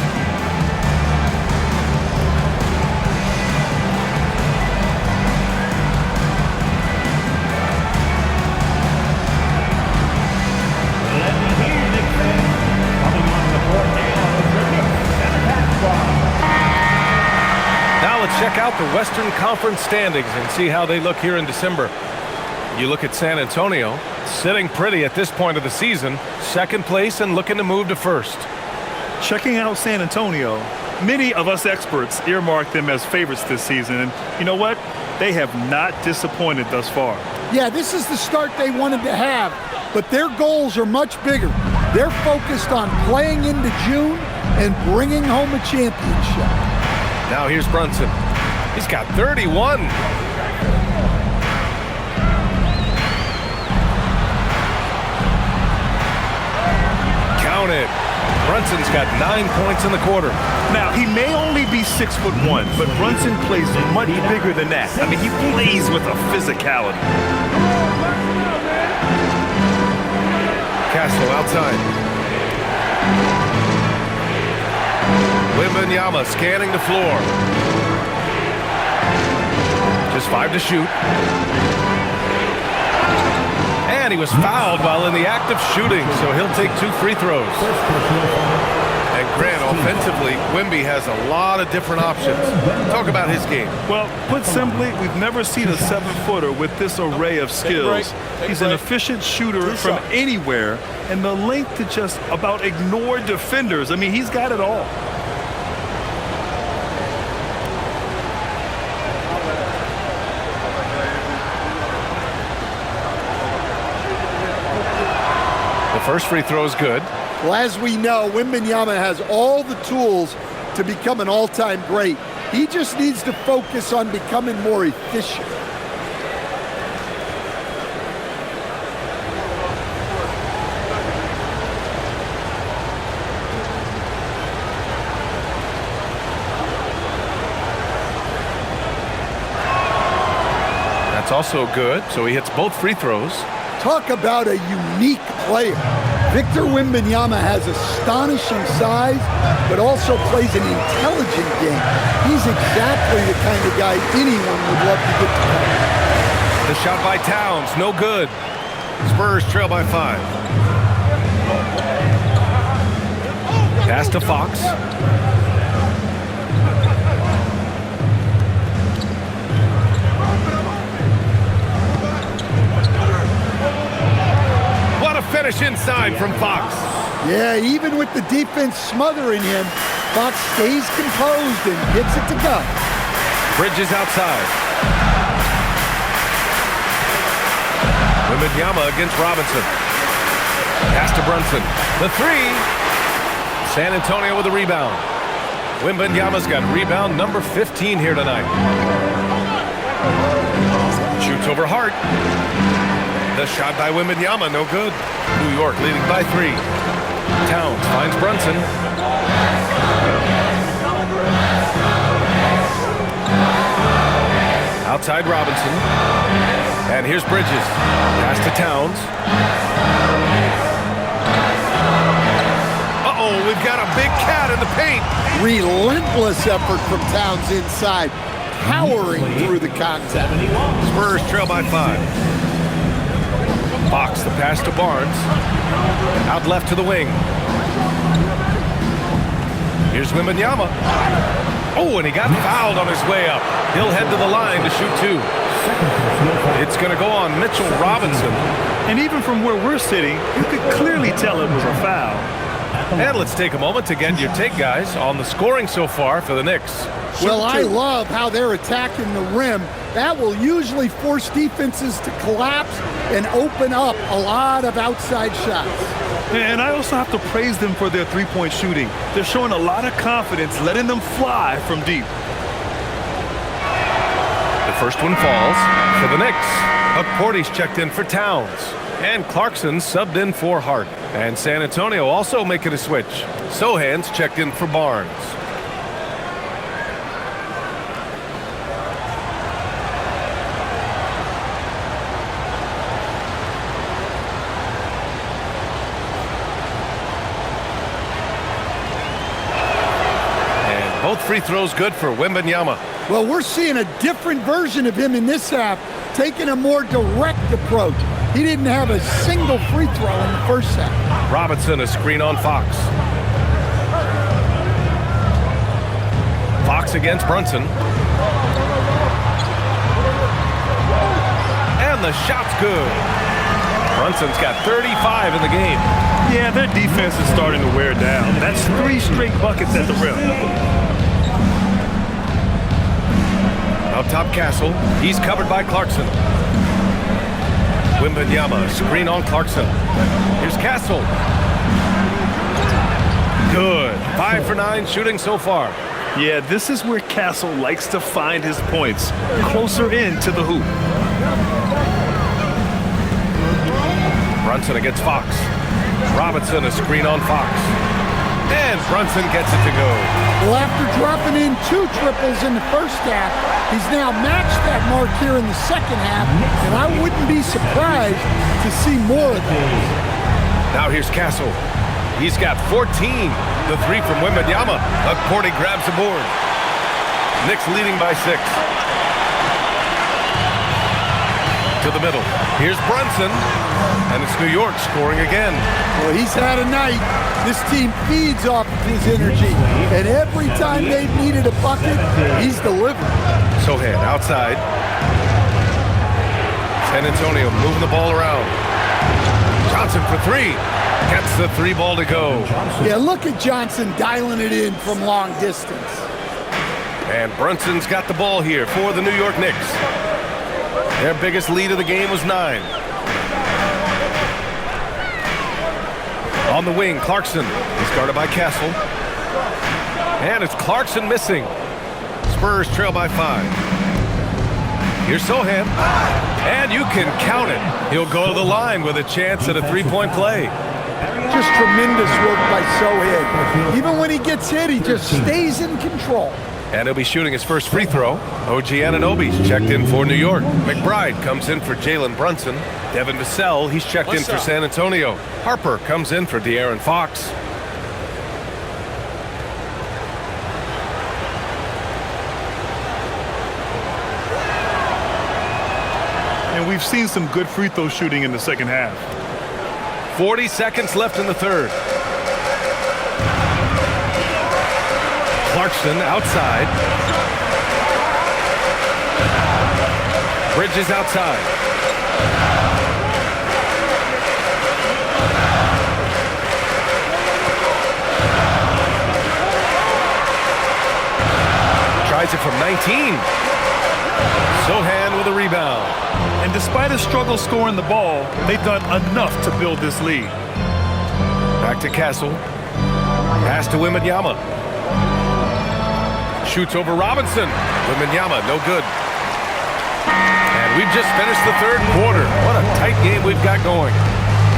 Now let's check out the Western Conference standings and see how they look here in December. You look at San Antonio, sitting pretty at this point of the season, second place and looking to move to first. Checking out San Antonio, many of us experts earmarked them as favorites this season. And you know what? They have not disappointed thus far. Yeah, this is the start they wanted to have, but their goals are much bigger. They're focused on playing into June and bringing home a championship. Now here's Brunson. He's got 31. Count it. Brunson's got 9 points in the quarter. Now, he may only be 6'1", but Brunson plays much bigger than that. I mean, he plays with a physicality. Castle outside. Wembanyama scanning the floor. Just 5 to shoot. And he was fouled while in the act of shooting, so he'll take 2 free throws. And Grant, offensively, Wemby has a lot of different options. Talk about his game. Well, put simply, we've never seen a 7-footer with this array of skills. He's an efficient shooter from anywhere, and the length to just about ignore defenders. I mean, he's got it all. First free throw is good. Well, as we know, Wembanyama has all the tools to become an all-time great. He just needs to focus on becoming more efficient. That's also good, so he hits both free throws. Talk about a unique player. Victor Wembanyama has astonishing size, but also plays an intelligent game. He's exactly the kind of guy anyone would love to get to know. The shot by Towns, no good. Spurs trail by 5. Pass to Fox. Finish inside from Fox. Yeah, even with the defense smothering him, Fox stays composed and gets it to go. Bridges outside. Wembanyama against Robinson. Pass to Brunson. The 3. San Antonio with a rebound. Wembanyama's got rebound number 15 here tonight. Shoots over Hart. The shot by Wembanyama, no good. New York leading by 3. Towns finds Brunson. Outside Robinson. And here's Bridges. Pass to Towns. Uh-oh, we've got a big cat in the paint. Relentless effort from Towns inside, powering through the contact. Spurs trail by 5. Fox, the pass to Barnes. Out left to the wing. Here's Wembanyama. Oh, and he got fouled on his way up. He'll head to the line to shoot 2. It's going to go on Mitchell Robinson. And even from where we're sitting, you could clearly tell it was a foul. And let's take a moment to get your take, guys, on the scoring so far for the Knicks. Well, I love how they're attacking the rim. That will usually force defenses to collapse and open up a lot of outside shots. And I also have to praise them for their three-point shooting. They're showing a lot of confidence, letting them fly from deep. The first one falls for the Knicks. Porty's checked in for Towns. And Clarkson subbed in for Hart. And San Antonio also making a switch. Sohan's checked in for Barnes. And both free throws good for Wembanyama. Well, we're seeing a different version of him in this half, taking a more direct approach. He didn't have a single free throw in the first half. Robinson, a screen on Fox. Fox against Brunson. And the shot's good. Brunson's got 35 in the game. Yeah, their defense is starting to wear down. That's 3 straight buckets at the rim. Up top, Castle. He's covered by Clarkson. Wembanyama, screen on Clarkson. Here's Castle. Good. 5 for 9 shooting so far. Yeah, this is where Castle likes to find his points, closer in to the hoop. Brunson against Fox. Robinson, a screen on Fox. And Brunson gets it to go. Well, after dropping in 2 triples in the first half, he's now matched that mark here in the second half, and I wouldn't be surprised to see more of those. Now here's Castle. He's got 14. The 3 from Wembanyama. Porty grabs the board. Knicks leading by 6. To the middle. Here's Brunson. And it's New York scoring again. Well, he's had a night. This team feeds off of his energy. And every time they've needed a bucket, he's delivered. Sohan outside. San Antonio moving the ball around. Johnson for 3. Gets the 3 ball to go. Yeah, look at Johnson dialing it in from long distance. And Brunson's got the ball here for the New York Knicks. Their biggest lead of the game was 9. On the wing, Clarkson is guarded by Castle. And it's Clarkson missing. Spurs trail by 5. Here's Sohan. And you can count it. He'll go to the line with a chance at a 3-point play. Just tremendous work by Sohan. Even when he gets hit, he just stays in control. And he'll be shooting his first free throw. OG Anunoby's checked in for New York. McBride comes in for Jalen Brunson. Devin Vassell, he's checked in for San Antonio. Harper comes in for De'Aaron Fox. And we've seen some good free throw shooting in the second half. 40 seconds left in the third. Clarkson outside. Bridges outside. Tries it from 19. Sohan with a rebound. And despite a struggle scoring the ball, they've done enough to build this lead. Back to Castle. Pass to Wembanyama. Shoots over Robinson. Wembanyama, no good. And we've just finished the third quarter. What a tight game we've got going.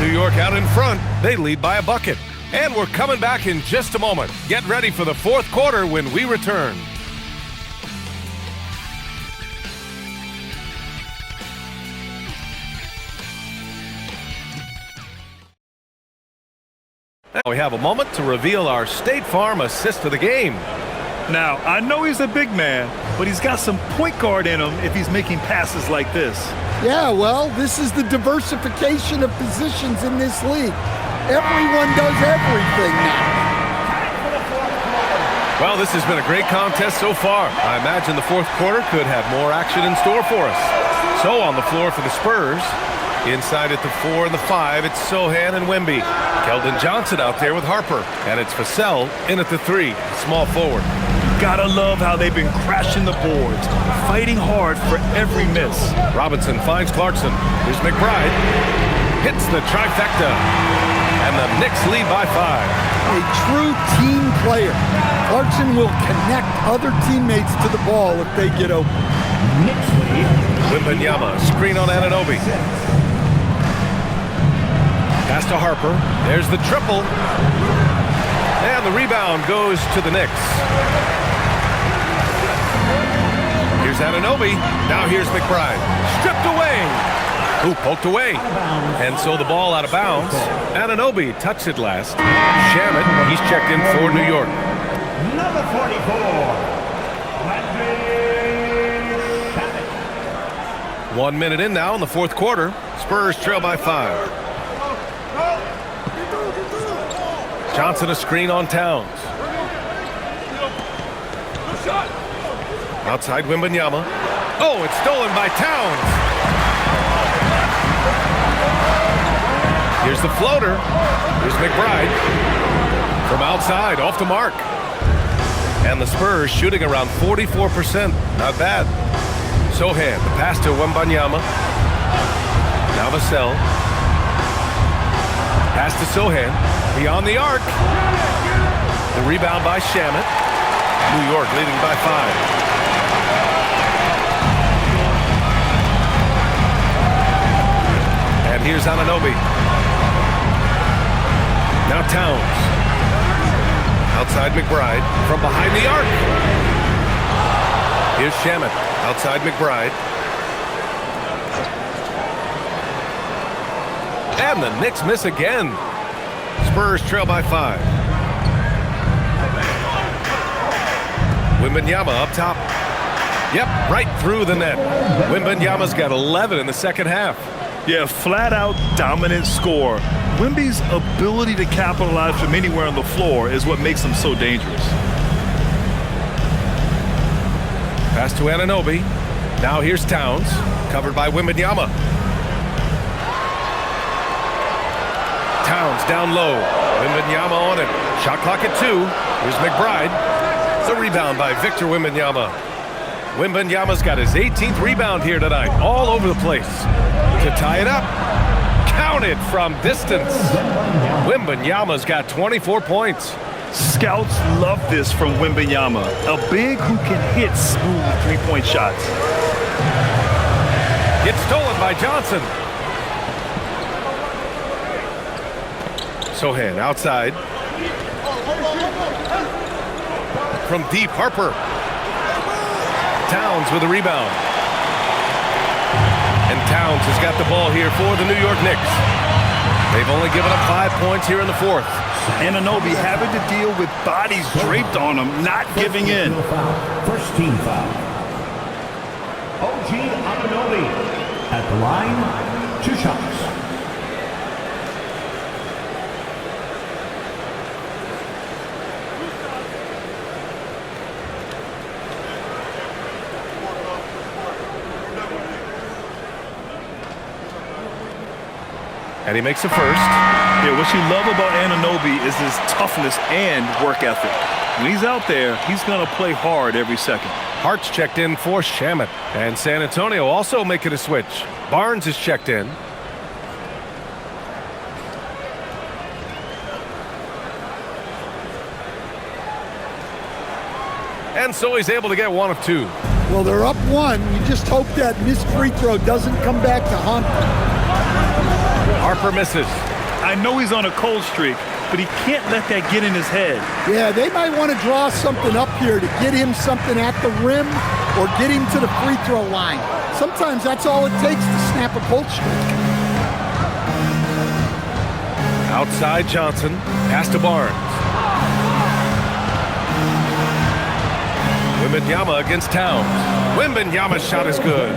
New York out in front. They lead by a bucket. And we're coming back in just a moment. Get ready for the fourth quarter when we return. We have a moment to reveal our State Farm assist of the game. Now, I know he's a big man, but he's got some point guard in him if he's making passes like this. Yeah, well, this is the diversification of positions in this league. Everyone does everything now. Well, this has been a great contest so far. I imagine the fourth quarter could have more action in store for us. So on the floor for the Spurs, inside at the 4 and the 5, it's Sohan and Wemby. Keldon Johnson out there with Harper. And it's Vassell in at the 3, small forward. Gotta love how they've been crashing the boards, fighting hard for every miss. Robinson finds Clarkson. Here's McBride. Hits the trifecta. And the Knicks lead by 5. A true team player. Clarkson will connect other teammates to the ball if they get open. Knicks lead. Wembanyama, screen on Anunoby. Pass to Harper. There's the triple. And the rebound goes to the Knicks. Here's Anunoby. Now here's McBride. Stripped away. Ooh, poked away. And so the ball out of bounds. Anunoby touched it last. Shamet, he's checked in for New York. Number 44. 1 minute in now in the fourth quarter. Spurs trail by 5. Johnson a screen on Towns. Outside Wembanyama. Oh, it's stolen by Towns. Here's the floater. Here's McBride. From outside, off the mark. And the Spurs shooting around 44%. Not bad. Sohan, the pass to Wembanyama. Now Vassell. Pass to Sohan. Beyond the arc. The rebound by Shamet. New York leading by 5. And here's Anunoby. Now Towns. Outside McBride. From behind the arc. Here's Shamet. Outside McBride. And the Knicks miss again. Spurs trail by 5. Wembanyama up top. Yep, right through the net. Wembanyama's got 11 in the second half. Yeah, flat-out dominant score. Wemby's ability to capitalize from anywhere on the floor is what makes him so dangerous. Pass to Anunoby. Now here's Towns, covered by Wembanyama. Towns down low. Wembanyama on it. Shot clock at 2. Here's McBride. The rebound by Victor Wembanyama. Wembanyama's got his 18th rebound here tonight, all over the place. To tie it up. Counted from distance. Wembanyama's got 24 points. Scouts love this from Wembanyama, a big who can hit smooth three-point shots. It's stolen by Johnson. Sohan outside. From deep, Harper. Towns with a rebound. And Towns has got the ball here for the New York Knicks. They've only given up 5 points here in the fourth. Anunoby having to deal with bodies draped on him, not giving in. First team foul. OG Anunoby at the line, 2 shots. And he makes the first. Yeah, what you love about Anunoby is his toughness and work ethic. When he's out there, he's going to play hard every second. Hart's checked in for Shamet. And San Antonio also making a switch. Barnes is checked in. And so he's able to get 1 of 2. Well, they're up 1. You just hope that missed free throw doesn't come back to haunt them. Harper misses. I know he's on a cold streak, but he can't let that get in his head. Yeah, they might want to draw something up here to get him something at the rim or get him to the free throw line. Sometimes that's all it takes to snap a cold streak. Outside Johnson. Pass to Barnes. Wembanyama against Towns. Wembanyama's shot is good.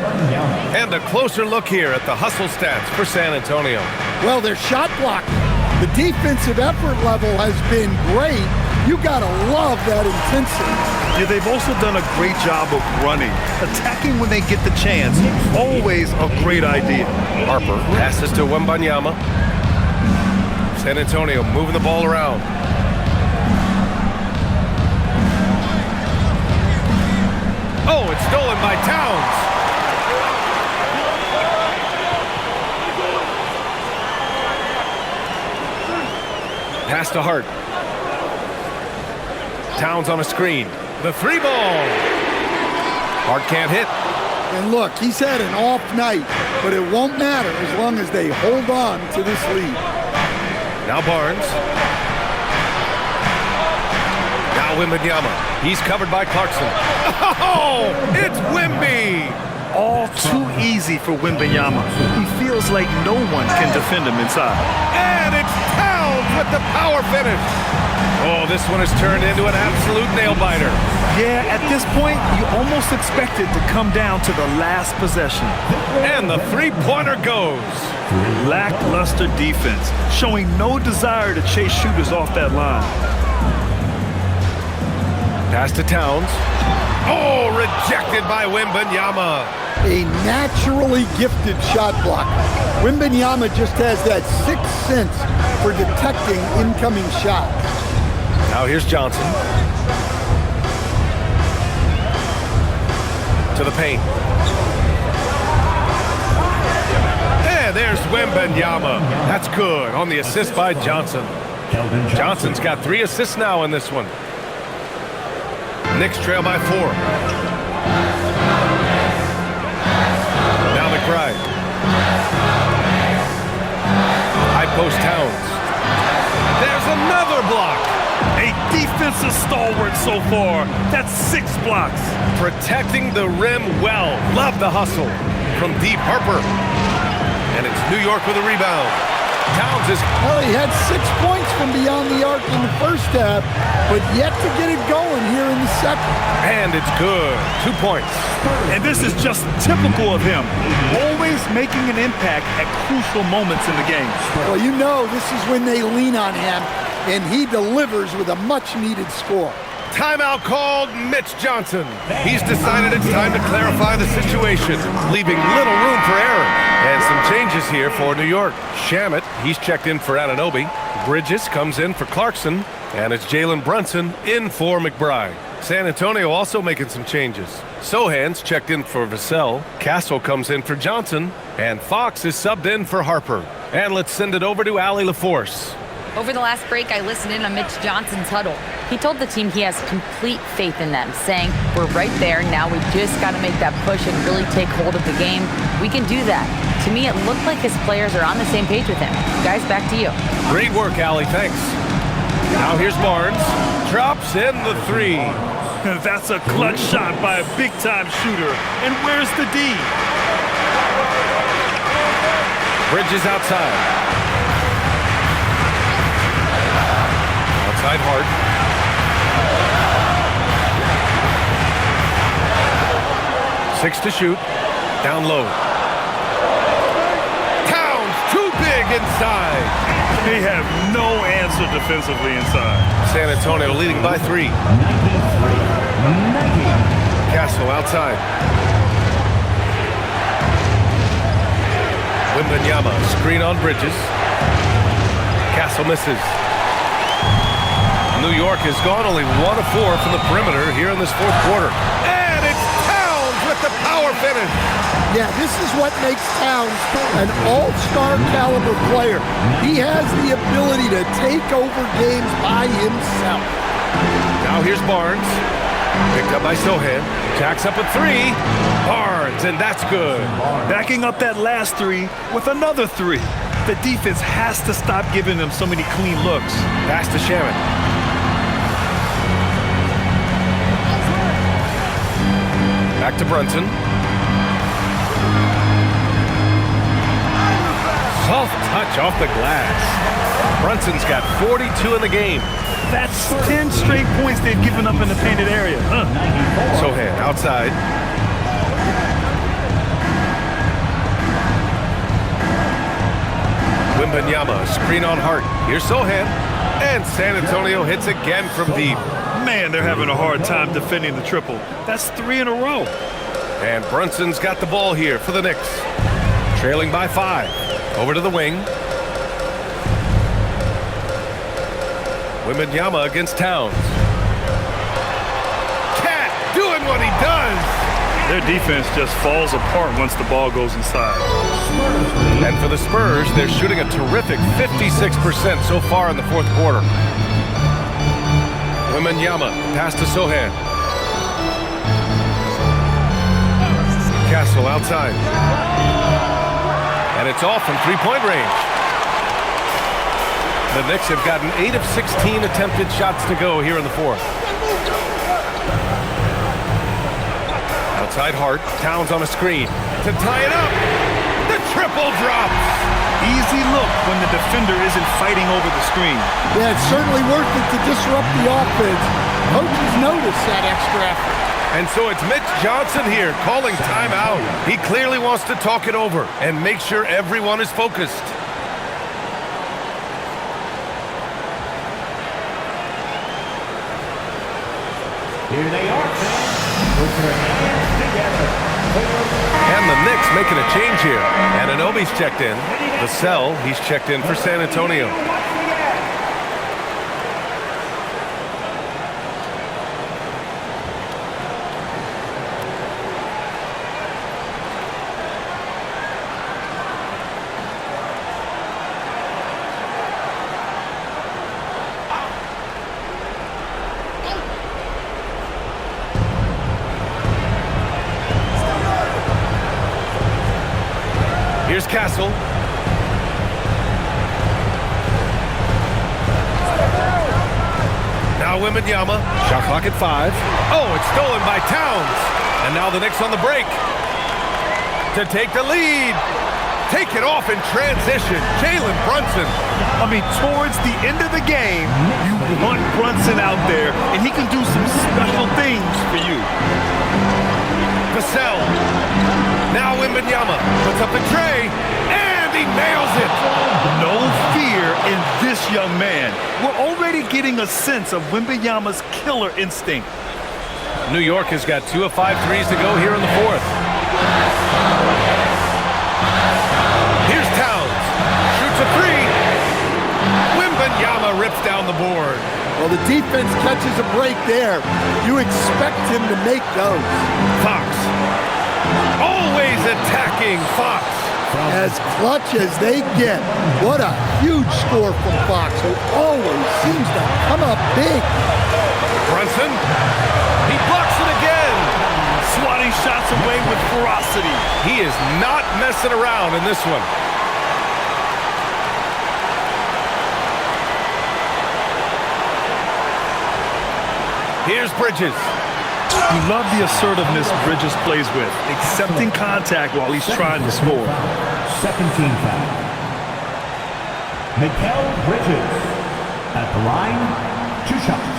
And a closer look here at the hustle stats for San Antonio. Well, their shot blocking. The defensive effort level has been great. You gotta love that intensity. Yeah, they've also done a great job of running, attacking when they get the chance. Always a great idea. Harper passes to Wembanyama. San Antonio moving the ball around. Oh, it's stolen by Towns. Pass to Hart. Towns on a screen. The three ball. Hart can't hit. And look, he's had an off night, but it won't matter as long as they hold on to this lead. Now Barnes. Now Wembanyama. He's covered by Clarkson. Oh, it's Wemby. All too easy for Wembanyama. He feels like no one can defend him inside. And it's Towns with the power finish. Oh, this one has turned into an absolute nail-biter. Yeah, at this point, you almost expect it to come down to the last possession. And the three-pointer goes. Lackluster defense, showing no desire to chase shooters off that line. Pass to Towns. Oh, rejected by Wembanyama. A naturally gifted shot blocker. Wembanyama just has that sixth sense for detecting incoming shots. Now here's Johnson. To the paint. And there's Wembanyama. That's good on the assist by Johnson. Johnson's got 3 assists now in this one. Knicks trail by 4. Now McBride. High post Towns. There's another block. A defensive stalwart so far. That's 6 blocks. Protecting the rim well. Love the hustle from deep. Harper. And it's New York with a rebound. Towns is... Well, he had 6 points from beyond the arc in the first half, but yet to get it going here in the second. And it's good. 2 points. And this is just typical of him. Always making an impact at crucial moments in the game. Well, you know this is when they lean on him, and he delivers with a much-needed score. Timeout called Mitch Johnson. He's decided it's time to clarify the situation, leaving little room for error. And some changes here for New York. Shamet, he's checked in for Anunoby. Bridges comes in for Clarkson. And it's Jalen Brunson in for McBride. San Antonio also making some changes. Sohan's checked in for Vassell. Castle comes in for Johnson. And Fox is subbed in for Harper. And let's send it over to Allie LaForce. Over the last break, I listened in on Mitch Johnson's huddle. He told the team he has complete faith in them, saying, we're right there, now we just got to make that push and really take hold of the game. We can do that. To me, it looked like his players are on the same page with him. Guys, back to you. Great work, Allie, thanks. Now here's Barnes. Drops in the 3. That's a clutch shot by a big-time shooter. And where's the D? Bridges outside. Outside Hart. Six to shoot. Down low. Towns, too big inside. They have no answer defensively inside. San Antonio leading by 3. Castle outside. Wembanyama, screen on Bridges. Castle misses. New York has gone only 1 of 4 from the perimeter here in this fourth quarter. And it's Towns with the power finish. Yeah, this is what makes Towns an all-star caliber player. He has the ability to take over games by himself. Now here's Barnes. Picked up by Sohan. Jacks up a 3. Barnes, and that's good. Backing up that last 3 with another 3. The defense has to stop giving them so many clean looks. Pass to Shamet. Back to Brunson. Soft touch off the glass. Brunson's got 42 in the game. That's 10 straight points they've given up in the painted area. Sohan outside. Wembanyama, screen on Hart. Here's Sohan. And San Antonio hits again from deep. Man, they're having a hard time defending the triple. That's 3 in a row. And Brunson's got the ball here for the Knicks. Trailing by 5. Over to the wing. Wembanyama against Towns. Cat doing what he does. Their defense just falls apart once the ball goes inside. And for the Spurs, they're shooting a terrific 56% so far in the fourth quarter. Wembanyama, pass to Sohan. Castle outside. And it's off from three-point range. The Knicks have gotten 8 of 16 attempted shots to go here in the fourth. Outside Hart, Towns on a screen to tie it up. The triple drops. Easy look when the defender isn't fighting over the screen. Yeah, it's certainly worth it to disrupt the offense. Coaches notice that extra effort. And so it's Mitch Johnson here calling timeout. He clearly wants to talk it over and make sure everyone is focused. Here they are, with their hands together. And the Knicks making a change here. Anunoby's checked in. Vassell, he's checked in for San Antonio. Here's Castle. Now Wembanyama. Shot clock at 5. Oh, it's stolen by Towns. And now the Knicks on the break. To take the lead. Take it off in transition. Jalen Brunson. I mean, towards the end of the game, you want Brunson out there, and he can do some special things for you. Vassell. Now Wembanyama puts up the tray, and he nails it. No fear in this young man. We're already getting a sense of Wembanyama's killer instinct. New York has got 2 of 5 threes to go here in the fourth. Here's Towns. Shoots a 3. Wembanyama rips down the board. Well, the defense catches a break there. You expect him to make those. Fox. Always attacking Fox. As clutch as they get. What a huge score from Fox, who always seems to come up big. Brunson. He blocks it again. Swatting shots away with ferocity. He is not messing around in this one. Here's Bridges. You love the assertiveness Bridges plays with, accepting contact while he's trying to score. Second team foul. Mikal Bridges at the line, 2 shots.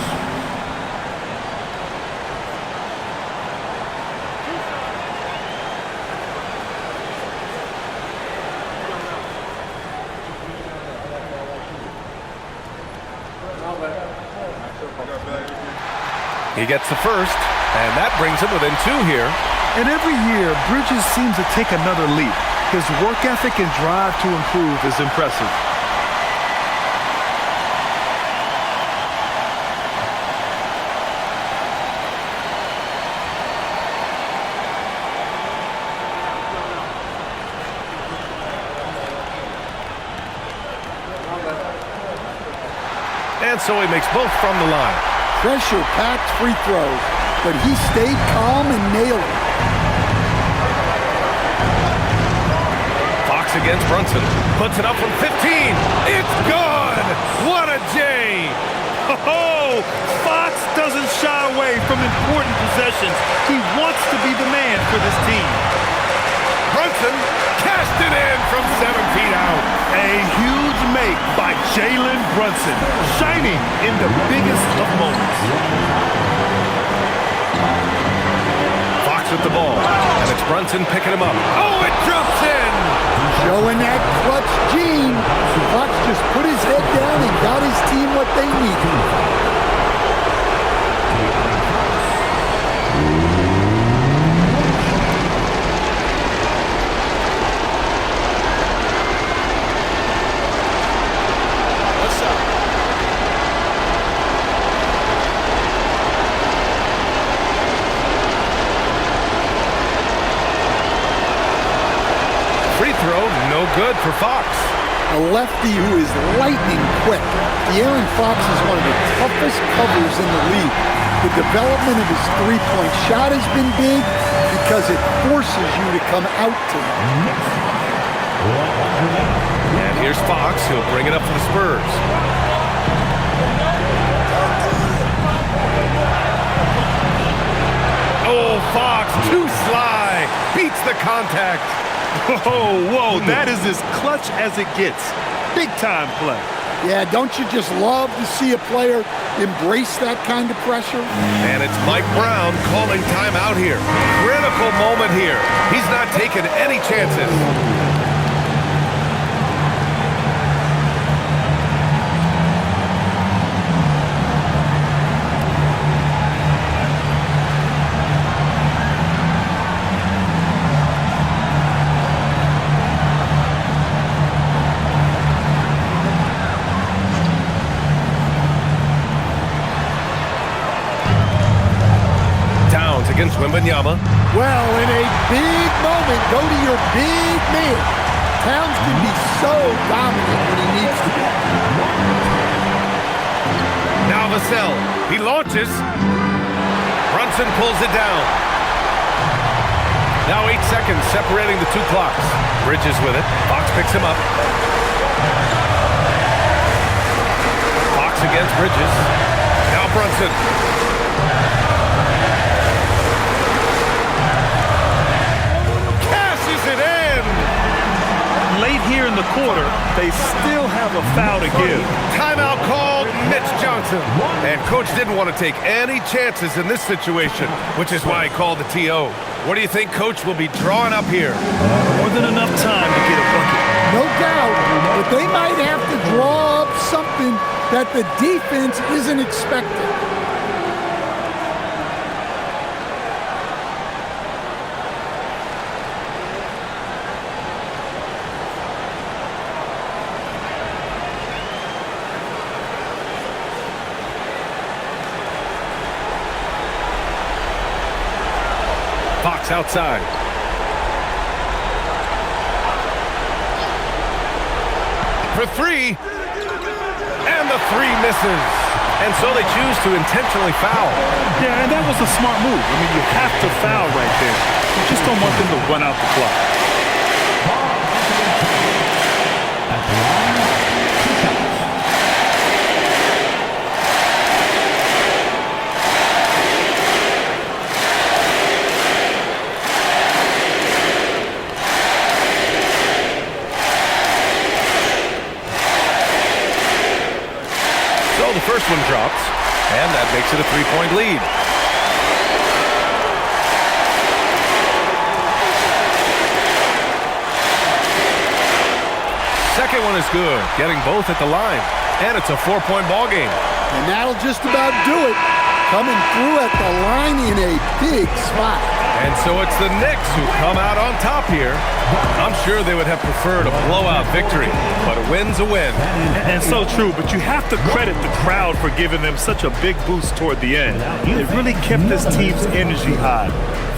He gets the first, and that brings him within 2 here. And every year, Bridges seems to take another leap. His work ethic and drive to improve is impressive. And so he makes both from the line. Pressure-packed free throws, but he stayed calm and nailed it. Fox against Brunson. Puts it up from 15. It's good! What a J! Oh, Fox doesn't shy away from important possessions. He wants to be the man for this team. Brunson cashed it in from 7 feet out. A huge make by Jalen Brunson, shining in the biggest of moments. Fox with the ball, and it's Brunson picking him up. Oh, it drops in! Showing that clutch gene. Fox just put his head down and got his team what they needed. Free throw, no good for Fox. A lefty who is lightning quick. De'Aaron Fox is one of the toughest covers in the league. The development of his three-point shot has been big because it forces you to come out to him. And here's Fox. He'll bring it up for the Spurs. Oh, Fox, too sly. Beats the contact. Whoa, that is as clutch as it gets. Big time play. Yeah, don't you just love to see a player embrace that kind of pressure? And it's Mike Brown calling timeout here. Critical moment here. He's not taking any chances. Against Wembanyama. Well, in a big moment, go to your big man. Towns can be so dominant when he needs to be. Now Vassell, he launches. Brunson pulls it down. Now 8 seconds separating the two clocks. Bridges with it. Fox picks him up. Fox against Bridges. Now Brunson. Late here in the quarter, they still have a foul to give. Timeout called, Mitch Johnson. And coach didn't want to take any chances in this situation, which is why he called the TO. What do you think coach will be drawing up here? More than enough time to get a bucket. No doubt, but they might have to draw up something that the defense isn't expecting. Fox outside. For three. And the three misses. And so they choose to intentionally foul. Yeah, and that was a smart move. I mean, you have to foul right there. You just don't want them to run out the clock. The first one drops, and that makes it a three-point lead. Second one is good, getting both at the line, and it's a 4-point ball game. And that'll just about do it. Coming through at the line in a big spot. And so it's the Knicks who come out on top here. I'm sure they would have preferred a blowout victory, but a win's a win. And so true, but you have to credit the crowd for giving them such a big boost toward the end. It really kept this team's energy high.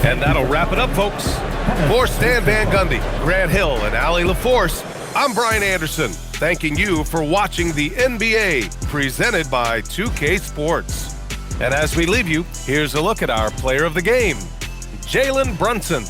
And that'll wrap it up, folks. For Stan Van Gundy, Grant Hill, and Allie LaForce, I'm Brian Anderson, thanking you for watching the NBA, presented by 2K Sports. And as we leave you, here's a look at our player of the game, Jalen Brunson.